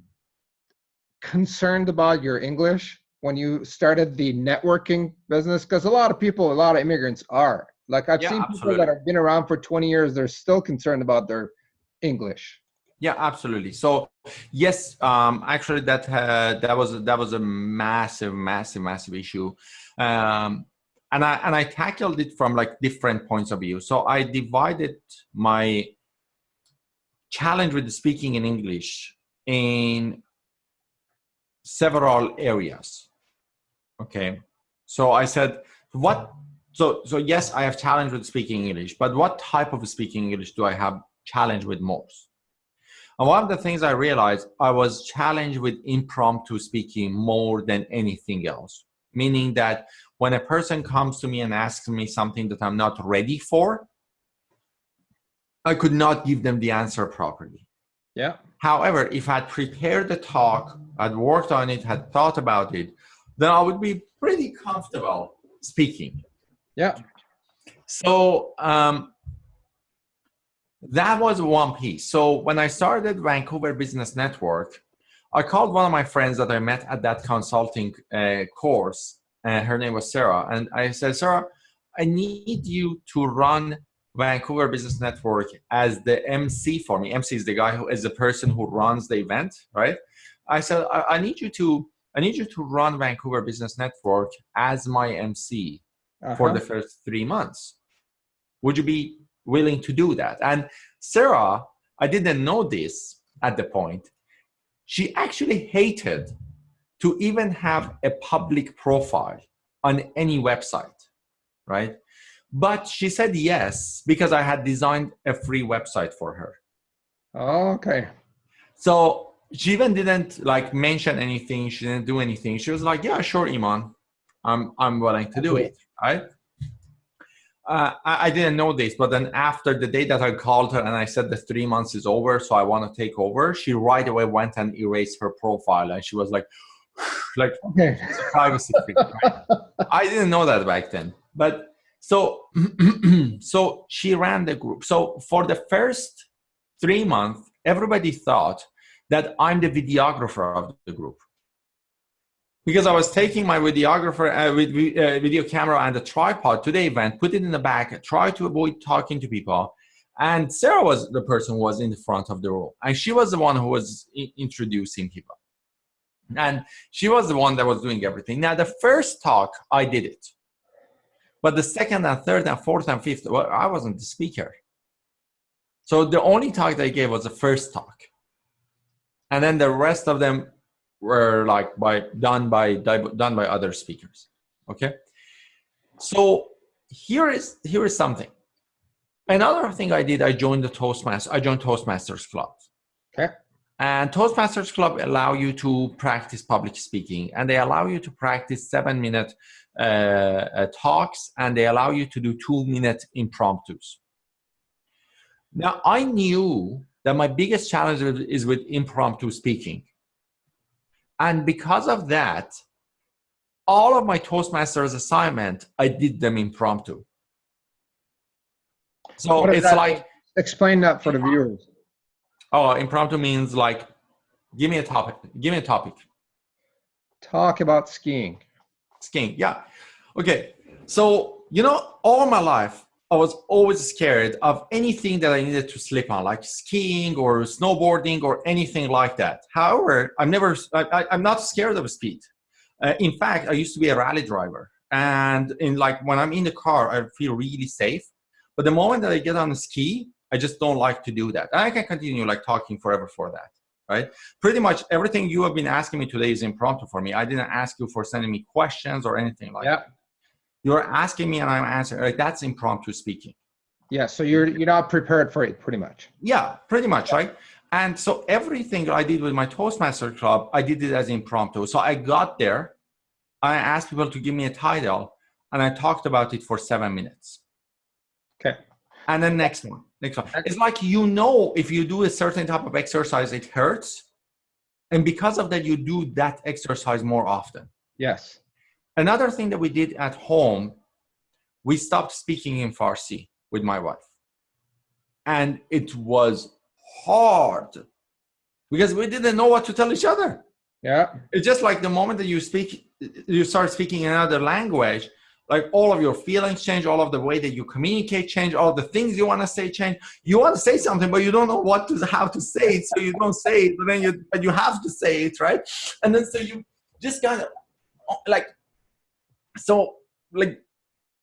concerned about your English when you started the networking business? Because a lot of people, a lot of immigrants are. Like, I've Yeah, seen people that absolutely. have been around for 20 years, they're still concerned about their English. Yeah, absolutely. So yes, actually, that was a massive issue, and I tackled it from like different points of view. So I divided my challenge with speaking in English in several areas. Okay, so I said what. So yes, I have challenge with speaking English, but what type of speaking English do I have challenge with most? And one of the things I realized, I was challenged with impromptu speaking more than anything else. Meaning that when a person comes to me and asks me something that I'm not ready for, I could not give them the answer properly. Yeah. However, if I had prepared the talk, I'd worked on it, had thought about it, then I would be pretty comfortable speaking. Yeah. So that was one piece. So when I started Vancouver Business Network, I called one of my friends that I met at that consulting course. Her name was Sarah. And I said, Sarah, I need you to run Vancouver Business Network as the MC for me. MC is the guy who is the person who runs the event, right? I said, I need you to run Vancouver Business Network as my MC for the first 3 months. Would you be willing to do that? And Sarah, I didn't know this at the point. She actually hated to even have a public profile on any website, right? But she said yes because I had designed a free website for her. Okay. So she even didn't like mention anything. She didn't do anything. She was like, "Yeah, sure, Iman, I'm willing to do it." Right? I didn't know this, but then after the day that I called her and I said the 3 months is over, so I want to take over, she right away went and erased her profile, and she was like, Okay. it's a privacy thing. Right? I didn't know that back then, but so so she ran the group. So for the first 3 months, everybody thought that I'm the videographer of the group. Because I was taking my videographer with video camera and a tripod to the event, put it in the back, try to avoid talking to people. And Sarah was the person who was in the front of the room. And she was the one who was introducing people. And she was the one that was doing everything. Now, the first talk, I did it. But the second and third and fourth and fifth, well, I wasn't the speaker. So the only talk that I gave was the first talk. And then the rest of them were like done by other speakers. Okay, so here is something. Another thing I did, I joined Toastmasters Club. Okay. And Toastmasters Club allow you to practice public speaking, and they allow you to practice 7-minute talks, and they allow you to do 2-minute impromptus. Now, I knew that my biggest challenge is with impromptu speaking. And because of that, all of my Toastmasters assignment, I did them impromptu. So it's like... Explain that for the viewers. Oh, impromptu means like, give me a topic. Talk about skiing. Skiing, yeah. Okay, so, all my life, I was always scared of anything that I needed to slip on, like skiing or snowboarding or anything like that. However, I'm not scared of speed. In fact, I used to be a rally driver. And when I'm in the car, I feel really safe. But the moment that I get on a ski, I just don't like to do that. And I can continue talking forever for that, right? Pretty much everything you have been asking me today is impromptu for me. I didn't ask you for sending me questions or anything like that. You're asking me and I'm answering. That's impromptu speaking. Yeah, so you're not prepared for it, pretty much. Yeah, pretty much, right? And so everything I did with my Toastmaster Club, I did it as impromptu. So I got there, I asked people to give me a title, and I talked about it for 7 minutes. Okay. And then next one. Next one. It's like, you know, if you do a certain type of exercise, it hurts. And because of that, you do that exercise more often. Yes. Another thing that we did at home, we stopped speaking in Farsi with my wife. And it was hard because we didn't know what to tell each other. Yeah. It's just like the moment that you start speaking another language, like all of your feelings change, all of the way that you communicate change, all the things you want to say change. You want to say something, but you don't know how to say it, so you don't say it. But then you have to say it, right? And then so you just kind of like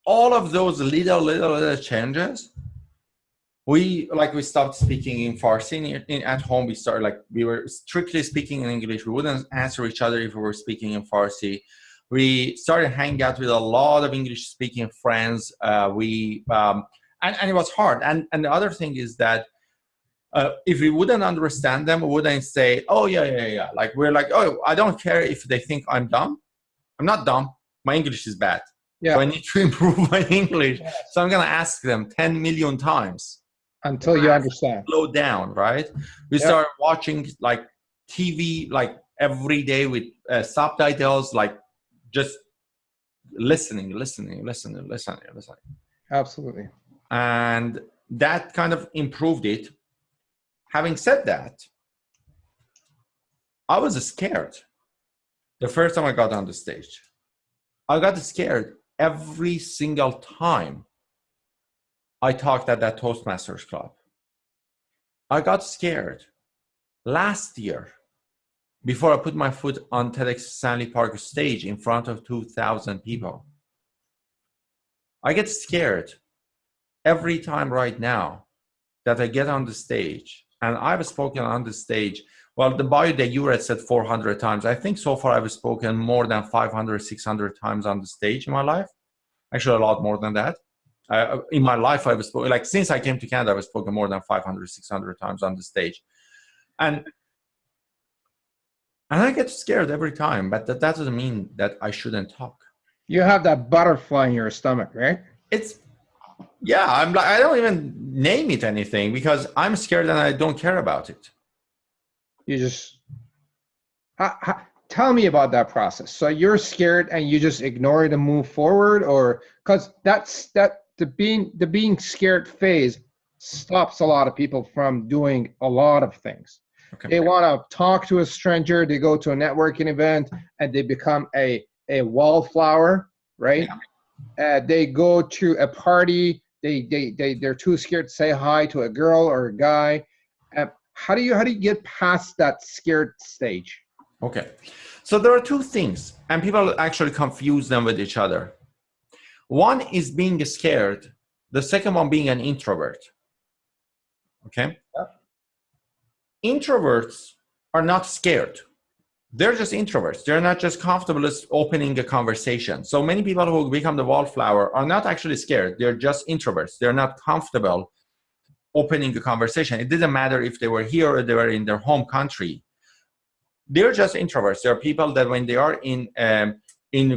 all of those little changes. We stopped speaking in Farsi at home. We were strictly speaking in English. We wouldn't answer each other if we were speaking in Farsi. We started hanging out with a lot of English speaking friends. And it was hard. And the other thing is that if we wouldn't understand them, we wouldn't say, oh yeah. Like we're like, oh, I don't care if they think I'm dumb. I'm not dumb. My English is bad. Yeah. So I need to improve my English. Yes. So I'm going to ask them 10 million times. Until you understand. Slow down, right? We started watching like TV like every day with subtitles, like just listening. Absolutely. And that kind of improved it. Having said that, I was scared the first time I got on the stage. I got scared every single time I talked at that Toastmasters Club. I got scared last year before I put my foot on TEDx Stanley Park stage in front of 2,000 people. I get scared every time right now that I get on the stage, and I've spoken on the stage. Well, the bio that you read said 400 times. I think so far I've spoken more than 500, 600 times on the stage in my life. Actually, a lot more than that. In my life, I've spoken, like since I came to Canada, I've spoken more than 500, 600 times on the stage. And I get scared every time, but that doesn't mean that I shouldn't talk. You have that butterfly in your stomach, right? I'm like, I don't even name it anything because I'm scared and I don't care about it. You just, tell me about that process. So you're scared and you just ignore it and move forward, or because the being scared phase stops a lot of people from doing a lot of things. Okay. They want to talk to a stranger, they go to a networking event and they become a wallflower, right? Yeah. They go to a party, they're too scared to say hi to a girl or a guy. How do you get past that scared stage? Okay, so there are two things, and people actually confuse them with each other. One is being scared. The second one being an introvert. Okay? Yeah. Introverts are not scared. They're just introverts. They're not just comfortable opening a conversation. So many people who become the wallflower are not actually scared. They're just introverts. They're not comfortable opening a conversation. It didn't matter if they were here or they were in their home country. They're just introverts. There are people that when they are in a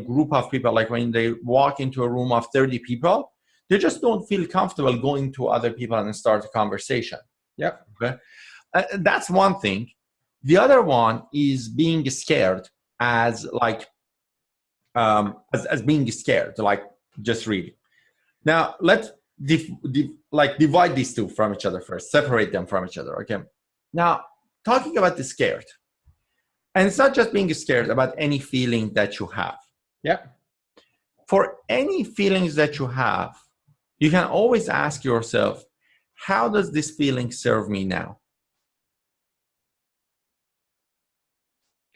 group of people, like when they walk into a room of 30 people, they just don't feel comfortable going to other people and start a conversation. Yep. Okay? That's one thing. The other one is being scared as being scared, like just reading. Now, let's divide these two from each other first, separate them from each other, okay? Now, talking about the scared, and it's not just being scared about any feeling that you have. Yeah. For any feelings that you have, you can always ask yourself, how does this feeling serve me now?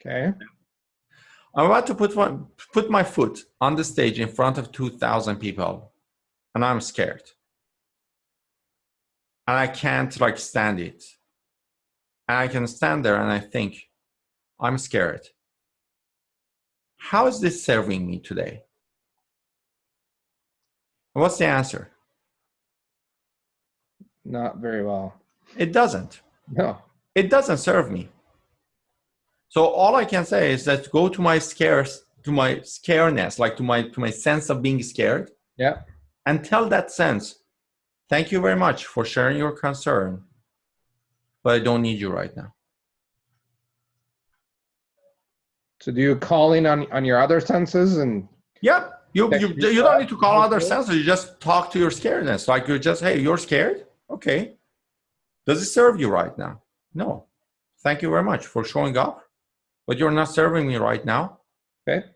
Okay. I'm about to put my foot on the stage in front of 2,000 people, and I'm scared. And I can't stand it. And I can stand there and I think, I'm scared. How is this serving me today? What's the answer? Not very well. It doesn't. No. It doesn't serve me. So all I can say is that go to my scareness, like to my sense of being scared. Yeah. And tell that sense, thank you very much for sharing your concern, but I don't need you right now. So do you call in on your other senses and? Yeah, you don't need to call other senses. You just talk to your scaredness. Like you're just, hey, you're scared? Okay. Does it serve you right now? No. Thank you very much for showing up, but you're not serving me right now. Okay.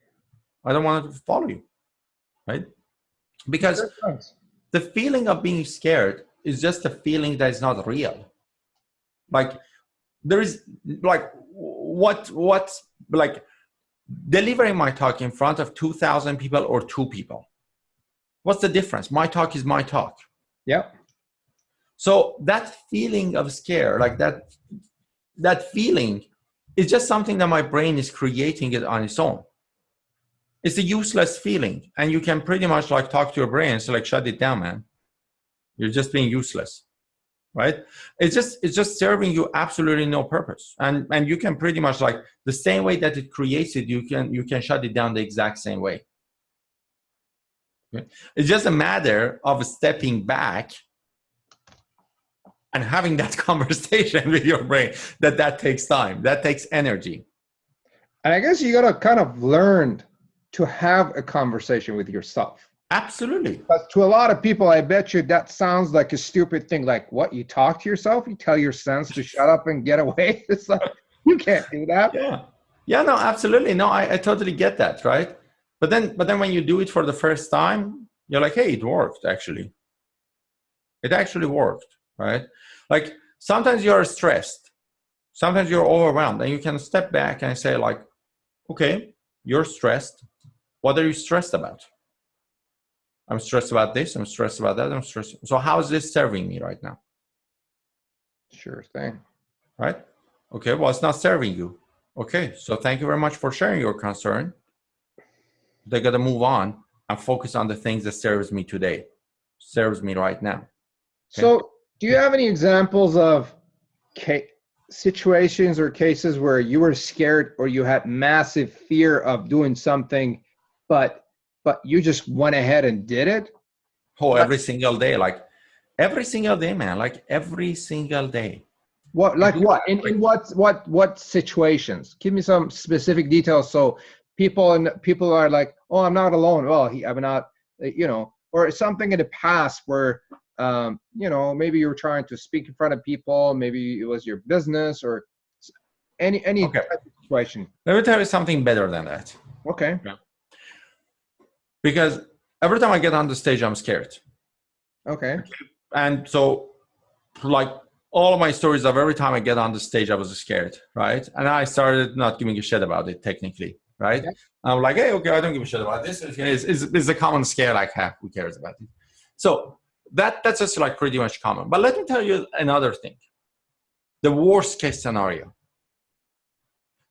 I don't want to follow you, right? Because the feeling of being scared is just a feeling that is not real. Like there is like what like delivering my talk in front of 2,000 people or 2 people. What's the difference? My talk is my talk. Yep. So that feeling of scare, like that feeling is just something that my brain is creating it on its own. It's a useless feeling. And you can pretty much like talk to your brain and say like, shut it down, man. You're just being useless, right? It's just serving you absolutely no purpose. And you can pretty much like the same way that it creates it, you can shut it down the exact same way. Okay? It's just a matter of stepping back and having that conversation with your brain. That takes time. That takes energy. And I guess you got to kind of learn to have a conversation with yourself. Absolutely. But to a lot of people, I bet you that sounds like a stupid thing. Like, what? You talk to yourself? You tell your sense to shut up and get away? It's like, you can't do that. Yeah, no, absolutely. No, I totally get that, right? But then when you do it for the first time, you're like, hey, it worked, actually. It actually worked, right? Like, sometimes you're stressed. Sometimes you're overwhelmed. And you can step back and say, like, okay, you're stressed. What are you stressed about? I'm stressed about this. I'm stressed about that. I'm stressed. So how is this serving me right now? Sure thing. Right? Okay, well, it's not serving you. Okay, so thank you very much for sharing your concern. They got to move on and focus on the things that serves me today, serves me right now. Okay? So do you have any examples of situations or cases where you were scared or you had massive fear of doing something, but you just went ahead and did it? Oh, every single day, like every single day, man, like every single day. What, like what? In what situations? Give me some specific details so people are like, oh, I'm not alone. Well, I'm not, or something in the past where, maybe you were trying to speak in front of people, maybe it was your business or any Okay. type of situation. Let me tell you something better than that. Okay. Yeah. Because every time I get on the stage, I'm scared. Okay. And so, like, all of my stories of every time I get on the stage, I was scared, right? And I started not giving a shit about it, technically, right? Okay. I'm like, hey, okay, I don't give a shit about this. It's a common scare I have. Who cares about it? So that's just like pretty much common. But let me tell you another thing. The worst case scenario.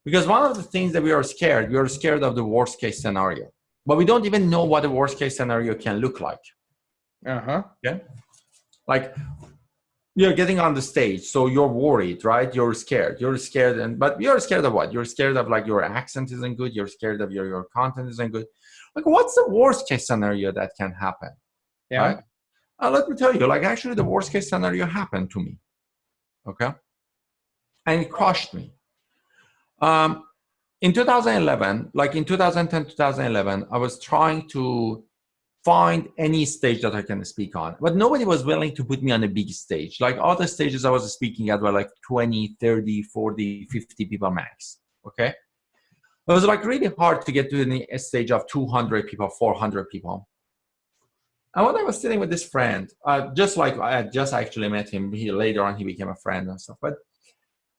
Because one of the things that we are scared of the worst case scenario. But we don't even know what the worst case scenario can look like. Uh-huh. Okay? Like, you're getting on the stage, so you're worried, right? You're scared, but you're scared of what? You're scared of like your accent isn't good. You're scared of your content isn't good. Like, what's the worst case scenario that can happen? Yeah. Right? Let me tell you, like, actually the worst case scenario happened to me. Okay. And it crushed me. In 2011, like in 2010, 2011, I was trying to find any stage that I can speak on. But nobody was willing to put me on a big stage. Like all the stages I was speaking at were like 20, 30, 40, 50 people max. Okay. It was like really hard to get to a stage of 200 people, 400 people. And when I was sitting with this friend, just like I had just actually met him, later on he became a friend and stuff. But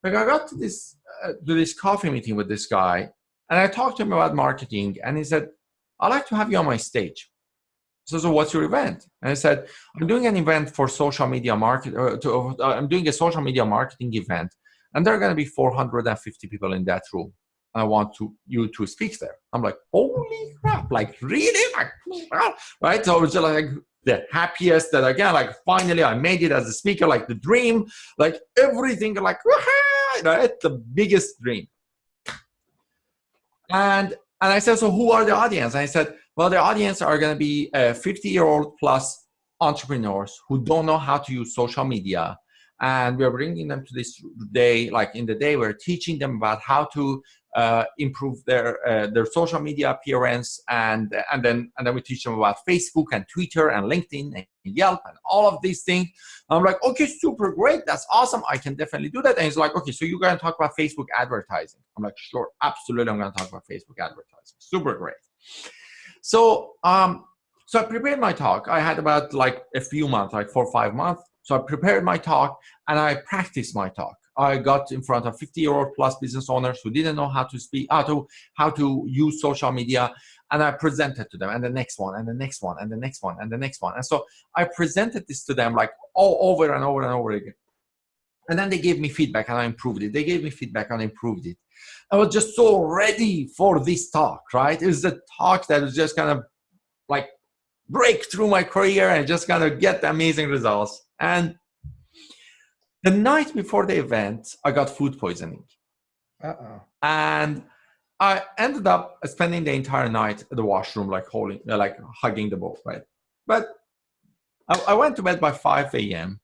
like I got to this coffee meeting with this guy, and I talked to him about marketing, and he said, "I'd like to have you on my stage." So what's your event? And I said, I'm doing an event for social media market. I'm doing a social media marketing event, and there are going to be 450 people in that room. I want you to speak there. I'm like, holy crap! Like really? Like, right? So it was just like the happiest that again, like finally I made it as a speaker, like the dream, like everything, like right? The biggest dream. And I said, so who are the audience? And I said, well, the audience are going to be 50-year-old plus entrepreneurs who don't know how to use social media. And we're bringing them to this day, like in the day, we're teaching them about how to improve their social media appearance, and then we teach them about Facebook and Twitter and LinkedIn and Yelp and all of these things. I'm like, okay, super great, that's awesome, I can definitely do that. And he's like, okay, so you're going to talk about Facebook advertising? I'm like, sure, absolutely, I'm going to talk about Facebook advertising. Super great. So so I prepared my talk. I had about like a few months, like 4 or 5 months. So I prepared my talk and I practiced my talk. I got in front of 50-year-old plus business owners who didn't know how to speak, how to use social media. And I presented to them, and the next one, and the next one, and the next one, and the next one. And so I presented this to them like all over and over and over again. And then they gave me feedback and I improved it. They gave me feedback and I improved it. I was just so ready for this talk, right? It was the talk that was just kind of like break through my career and just kind of get the amazing results. And the night before the event, I got food poisoning. Uh-oh. And I ended up spending the entire night at the washroom, like hugging the bowl, right? But I went to bed by 5 a.m.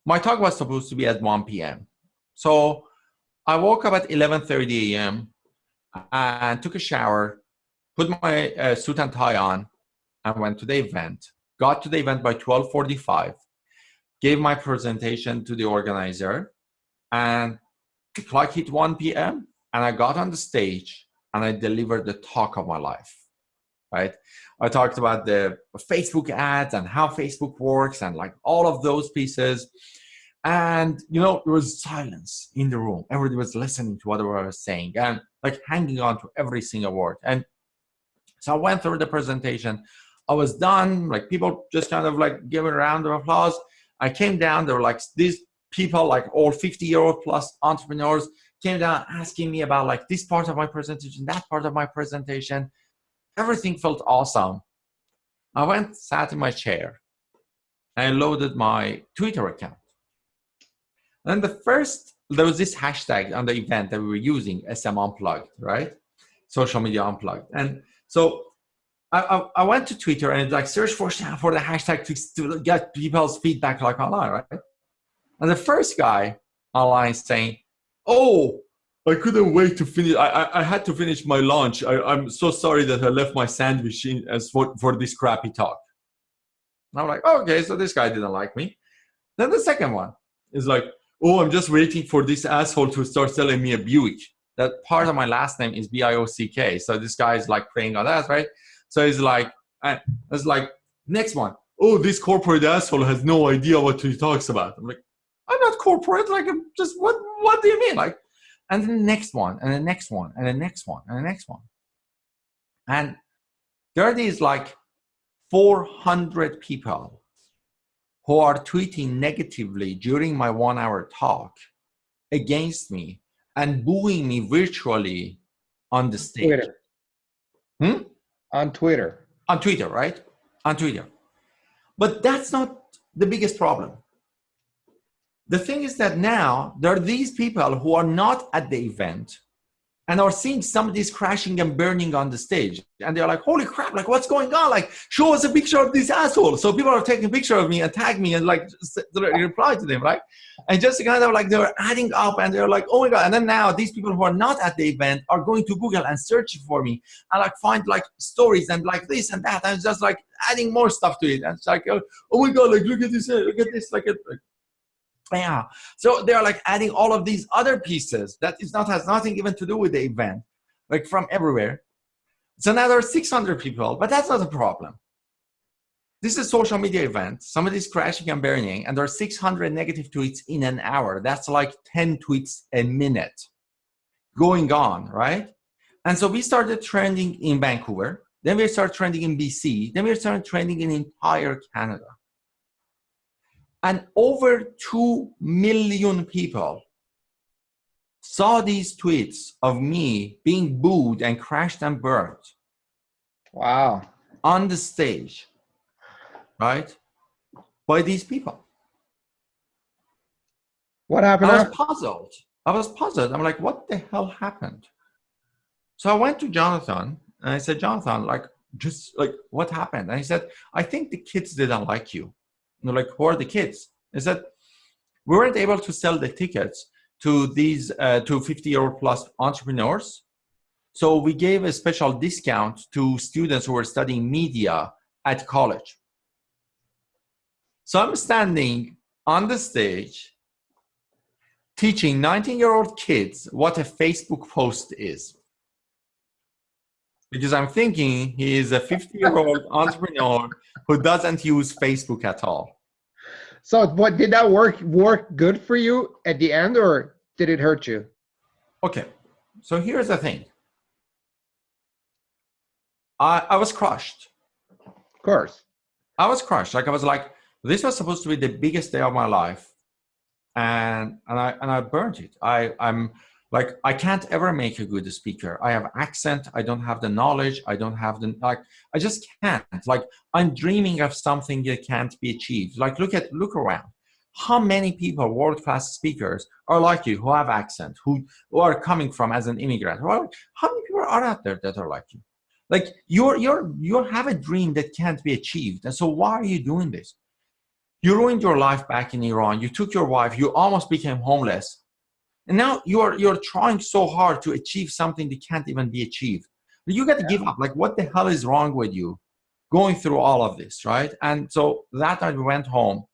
My talk was supposed to be at 1 p.m. So I woke up at 11:30 a.m. and took a shower, put my suit and tie on, and went to the event. Got to the event by 12:45, gave my presentation to the organizer, and the clock hit 1 p.m. and I got on the stage and I delivered the talk of my life, right? I talked about the Facebook ads and how Facebook works and like all of those pieces. And, you know, there was silence in the room. Everybody was listening to whatever I was saying and like hanging on to every single word. And so I went through the presentation. I was done, like people just kind of like giving a round of applause. I came down, there were like these people, like all 50-year-old plus entrepreneurs came down asking me about like this part of my presentation, that part of my presentation. Everything felt awesome. I went, sat in my chair, and I loaded my Twitter account. And there was this hashtag on the event that we were using, SM Unplugged, right? Social media unplugged. And so I went to Twitter and like search for the hashtag to get people's feedback like online, right? And the first guy online saying, "Oh, I couldn't wait to finish. I had to finish my lunch. I'm so sorry that I left my sandwich in as for this crappy talk." And I'm like, oh, okay, so this guy didn't like me. Then the second one is like, "Oh, I'm just waiting for this asshole to start selling me a Buick." That part of my last name is Bick. So this guy is like praying on that, right? So he's like, it's like, next one. "Oh, this corporate asshole has no idea what he talks about." I'm like, I'm not corporate. Like, I'm just, what do you mean? Like, and then the next one, and the next one, and the next one, and the next one. And there are these like 400 people who are tweeting negatively during my 1-hour talk against me and booing me virtually on the stage. Twitter. On Twitter. On Twitter, right? On Twitter. But that's not the biggest problem. The thing is that now there are these people who are not at the event and are seeing somebody's crashing and burning on the stage. And they're like, holy crap, like what's going on? Like, show us a picture of this asshole. So people are taking a picture of me and tag me and like reply to them, right? And just kind of like they're adding up and they're like, oh my God. And then now these people who are not at the event are going to Google and searching for me and like find like stories and like this and that. And just like adding more stuff to it. And it's like, oh my God, like look at this, like yeah. So they're like adding all of these other pieces that has nothing even to do with the event, like from everywhere. So now there are 600 people, but that's not a problem. This is a social media event. Somebody's crashing and burning, and there are 600 negative tweets in an hour. That's like 10 tweets a minute going on, right? And so we started trending in Vancouver. Then we started trending in BC. Then we started trending in entire Canada. And over 2 million people saw these tweets of me being booed and crashed and burned. Wow. On the stage, right? By these people. What happened? I was puzzled. I'm like, what the hell happened? So I went to Jonathan and I said, Jonathan, like, just like, what happened? And he said, I think the kids didn't like you. they're like, who are the kids? I said, we weren't able to sell the tickets to these to 50-year-old plus entrepreneurs. So we gave a special discount to students who were studying media at college. So I'm standing on the stage teaching 19-year-old kids what a Facebook post is. Because I'm thinking he is a 50-year-old entrepreneur who doesn't use Facebook at all. So what, did that work good for you at the end, or did it hurt you? Okay, so here's the thing. I was crushed. Of course. I was crushed. Like, I was like, this was supposed to be the biggest day of my life, and I burnt it. I'm like, I can't ever make a good speaker. I have accent. I don't have the knowledge. I don't have the, like, I just can't. Like, I'm dreaming of something that can't be achieved. Like, look around. How many people, world-class speakers, are like you, who have accent, who are coming from as an immigrant? Well, how many people are out there that are like you? Like, you have a dream that can't be achieved. And so why are you doing this? You ruined your life back in Iran. You took your wife. You almost became homeless. And now you're trying so hard to achieve something that can't even be achieved. You got to give up. Like, what the hell is wrong with you going through all of this, right? And so that night we went home.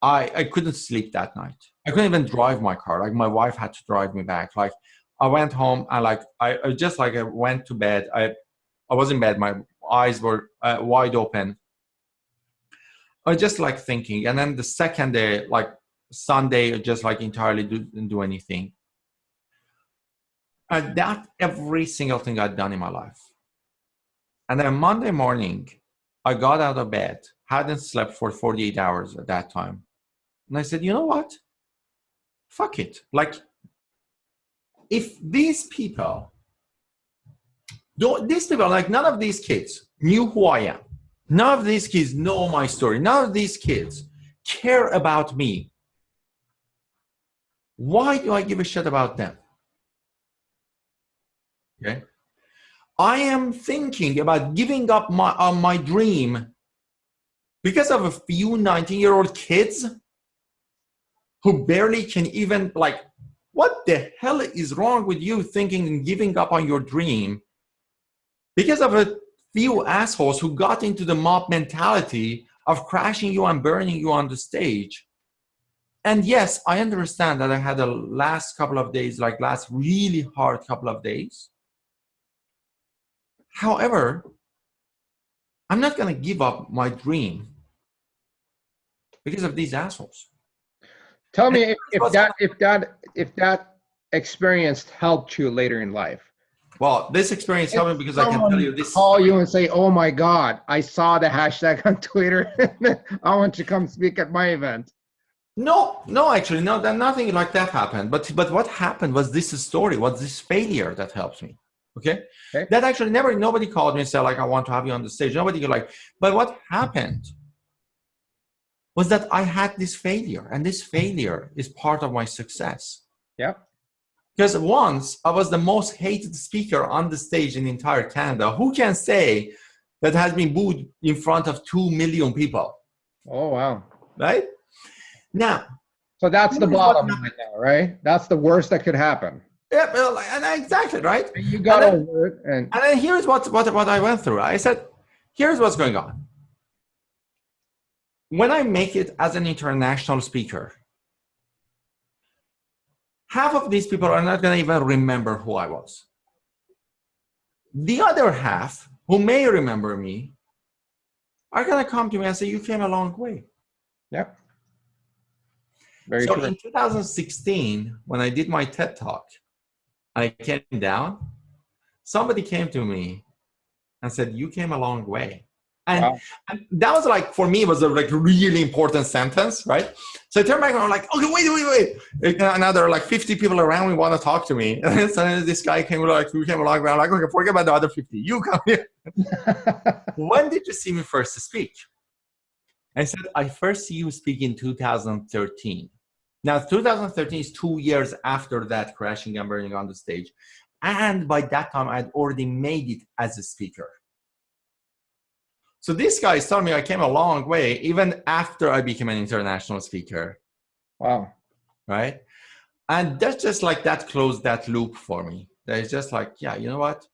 I couldn't sleep that night. I couldn't even drive my car. Like, my wife had to drive me back. Like, I went home and like, I went to bed. I was in bed. My eyes were wide open. I was just like thinking. And then the second day, like Sunday, I just like entirely didn't do anything. That every single thing I'd done in my life. And then Monday morning, I got out of bed, hadn't slept for 48 hours at that time. And I said, you know what? Fuck it. Like, if these people, like, none of these kids knew who I am. None of these kids know my story. None of these kids care about me. Why do I give a shit about them? Okay. I am thinking about giving up my dream because of a few 19-year-old kids who barely can even, like, what the hell is wrong with you thinking and giving up on your dream because of a few assholes who got into the mob mentality of crashing you and burning you on the stage? And yes, I understand that I had a last really hard couple of days. However, I'm not going to give up my dream because of these assholes. Tell me if that experience helped you later in life. Well, this experience helped me because I can tell you this. Call you and say, "Oh my God, I saw the hashtag on Twitter. I want you to come speak at my event." No, actually, no, nothing like that happened. But what happened was this story, was this failure that helped me. Okay? That actually nobody called me and said, like, I want to have you on the stage. Nobody like, but what happened was that I had this failure, and this failure is part of my success. Yeah. Because once I was the most hated speaker on the stage in entire Canada. Who can say that has been booed in front of 2 million people? Oh, wow. Right? Now. So that's the bottom line now, right? That's the worst that could happen. Yeah, well, and exactly, right? And you got over it. And then here's what I went through. I said, here's what's going on. When I make it as an international speaker, half of these people are not going to even remember who I was. The other half, who may remember me, are going to come to me and say, you came a long way. Yep. Very so true. In 2016, when I did my TED Talk, I came down, somebody came to me and said, you came a long way. And, wow. And that was like, for me, it was a like really important sentence, right? So I turned back and I'm like, okay, wait. And now there are like 50 people around me want to talk to me. And then suddenly this guy came like, you came a long way. I'm like, okay, forget about the other 50. You come here. When did you see me first speak? I said, I first see you speak in 2013. Now, 2013 is 2 years after that crashing and burning on the stage. And by that time, I had already made it as a speaker. So this guy is telling me I came a long way even after I became an international speaker. Wow. Right? And that's just like that closed that loop for me. That is just like, yeah, you know what?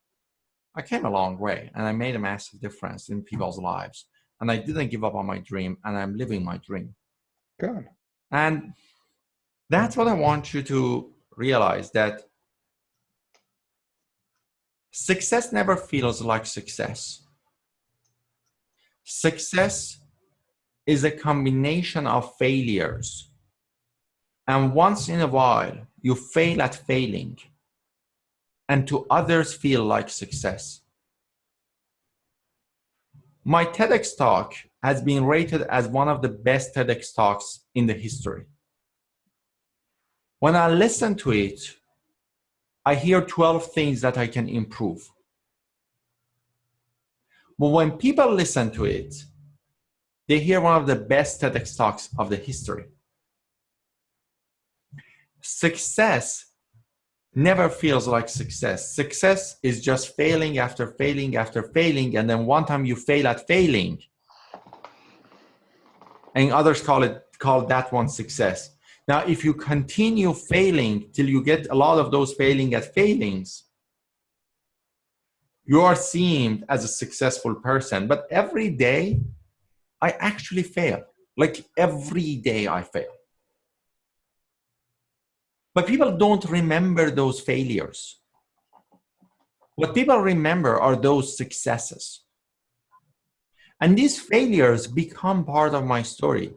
I came a long way and I made a massive difference in people's lives. And I didn't give up on my dream, and I'm living my dream. Good. And that's what I want you to realize, that success never feels like success. Success is a combination of failures. And once in a while, you fail at failing, and to others feel like success. My TEDx talk has been rated as one of the best TEDx talks in the history. When I listen to it, I hear 12 things that I can improve. But when people listen to it, they hear one of the best TEDx talks of the history. Success never feels like success. Success is just failing after failing after failing, and then one time you fail at failing, and others call that one success. Now, if you continue failing till you get a lot of those failing at failings, you are seen as a successful person. But every day, I actually fail. Like every day I fail. But people don't remember those failures. What people remember are those successes. And these failures become part of my story.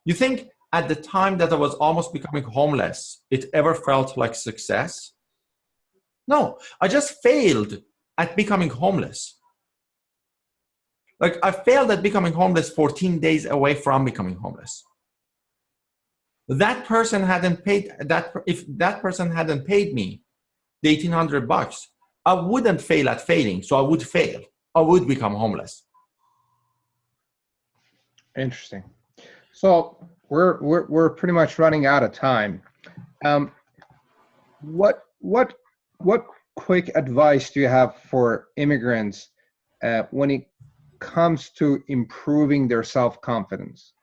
You think at the time that I was almost becoming homeless, it ever felt like success? No, I just failed at becoming homeless. Like I failed at becoming homeless 14 days away from becoming homeless. That person hadn't paid that. If that person hadn't paid me the $1,800, I wouldn't fail at failing. So I would fail. I would become homeless. Interesting. So we're pretty much running out of time. What quick advice do you have for immigrants when it comes to improving their self-confidence?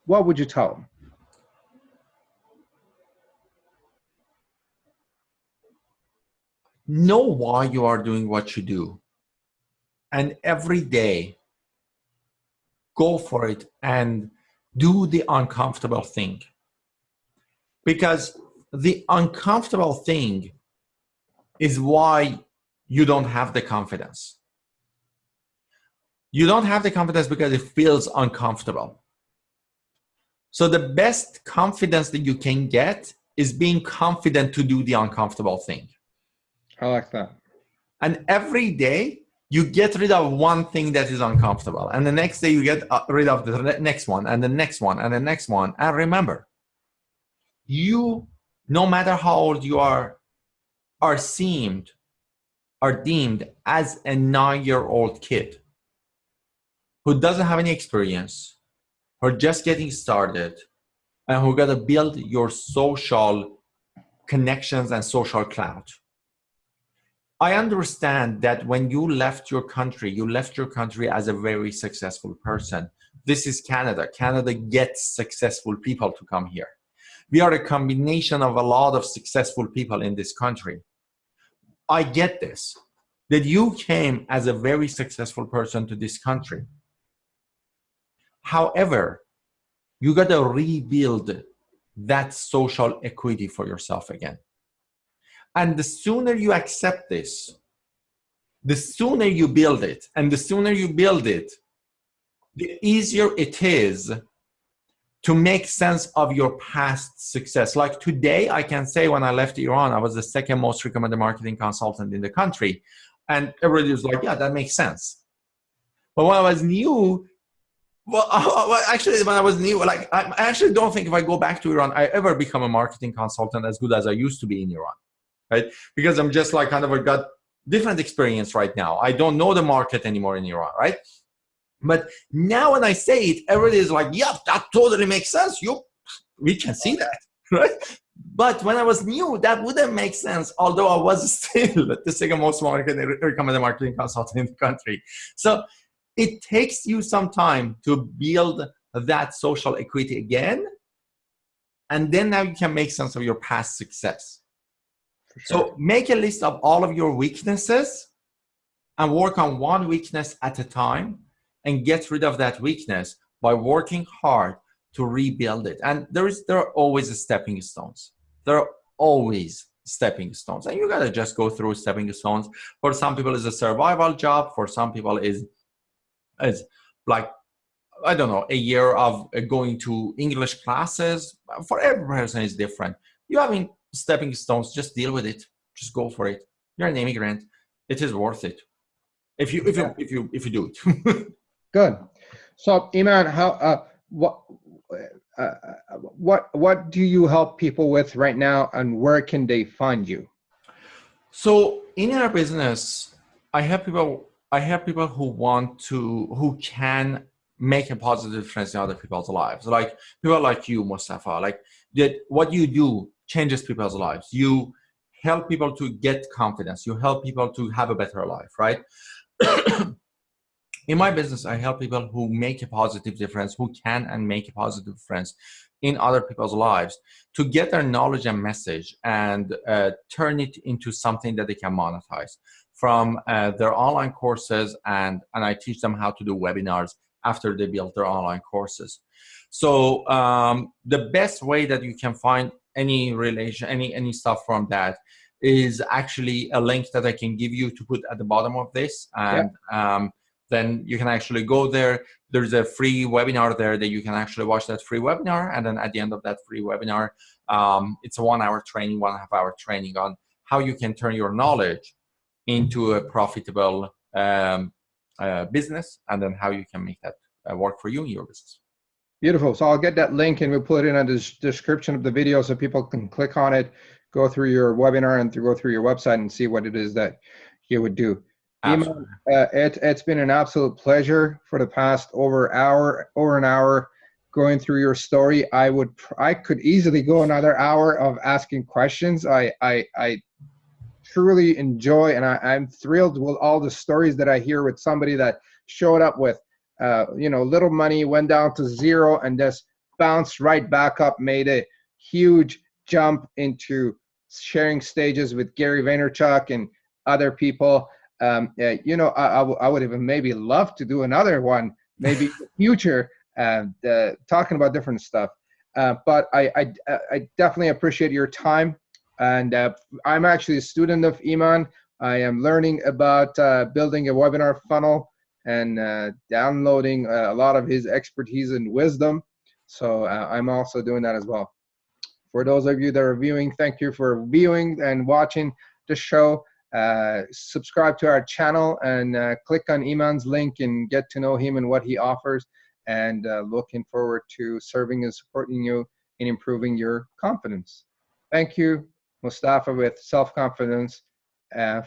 What would you tell them? Know why you are doing what you do. And every day, go for it and do the uncomfortable thing. Because the uncomfortable thing is why you don't have the confidence. You don't have the confidence because it feels uncomfortable. So the best confidence that you can get is being confident to do the uncomfortable thing. I like that. And every day you get rid of one thing that is uncomfortable. And the next day you get rid of the next one and the next one and the next one. And remember, you, no matter how old you are deemed as a 9-year-old kid who doesn't have any experience, who just getting started, and who got to build your social connections and social clout. I understand that when you left your country as a very successful person. This is Canada. Canada gets successful people to come here. We are a combination of a lot of successful people in this country. I get this, that you came as a very successful person to this country. However, you got to rebuild that social equity for yourself again. And the sooner you accept this, the sooner you build it. And the sooner you build it, the easier it is to make sense of your past success. Like today, I can say when I left Iran, I was the second most recommended marketing consultant in the country. And everybody was like, yeah, that makes sense. But when I was new, actually, when I was new, like I actually don't think if I go back to Iran, I ever become a marketing consultant as good as I used to be in Iran. Right? Because I'm just like kind of got different experience right now. I don't know the market anymore in Iran, right? But now when I say it, everybody is like, yeah, that totally makes sense. We can see that, right? But when I was new, that wouldn't make sense, although I was still the second most recommended marketing consultant in the country. So it takes you some time to build that social equity again. And then now you can make sense of your past success. For sure. So make a list of all of your weaknesses and work on one weakness at a time and get rid of that weakness by working hard to rebuild it. And there are always stepping stones. There are always stepping stones. And you got to just go through stepping stones. For some people, it's a survival job. For some people, it's like, I don't know, a year of going to English classes. For every person, it's different. You having stepping stones, just deal with it. Just go for it. You're an immigrant. It is worth it. If you do it. Good. So Iman, what do you help people with right now, and where can they find you? So in our business, I have people who can make a positive difference in other people's lives. Like people like you, Mustafa, like that what you do changes people's lives. You help people to get confidence. You help people to have a better life, right? In my business, I help people who make a positive difference, who can and make a positive difference in other people's lives to get their knowledge and message and turn it into something that they can monetize from their online courses. And I teach them how to do webinars after they build their online courses. So the best way that you can find any relation, any stuff from that is actually a link that I can give you to put at the bottom of this. And then you can actually go there. There's a free webinar there that you can actually watch that free webinar. And then at the end of that free webinar, it's a 1 hour training, 1.5 hour training on how you can turn your knowledge into a profitable business, and then how you can make that work for you in your business. Beautiful. So I'll get that link and we'll put it in the description of the video so people can click on it, go through your webinar and go through your website and see what it is that you would do. Iman, it's been an absolute pleasure for the past over an hour going through your story. I could easily go another hour of asking questions. I truly enjoy, and I'm thrilled with all the stories that I hear with somebody that showed up with little money, went down to zero, and just bounced right back up, made a huge jump into sharing stages with Gary Vaynerchuk and other people. I would have maybe loved to do another one, maybe in the future, talking about different stuff. But I definitely appreciate your time. And I'm actually a student of Iman. I am learning about building a webinar funnel and downloading a lot of his expertise and wisdom. So I'm also doing that as well. For those of you that are viewing, thank you for viewing and watching the show. Subscribe to our channel and click on Iman's link and get to know him and what he offers. And looking forward to serving and supporting you in improving your confidence. Thank you, Mustafa, with Self-Confidence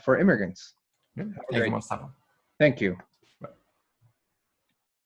for Immigrants. Thank you, Mustafa. Thank you.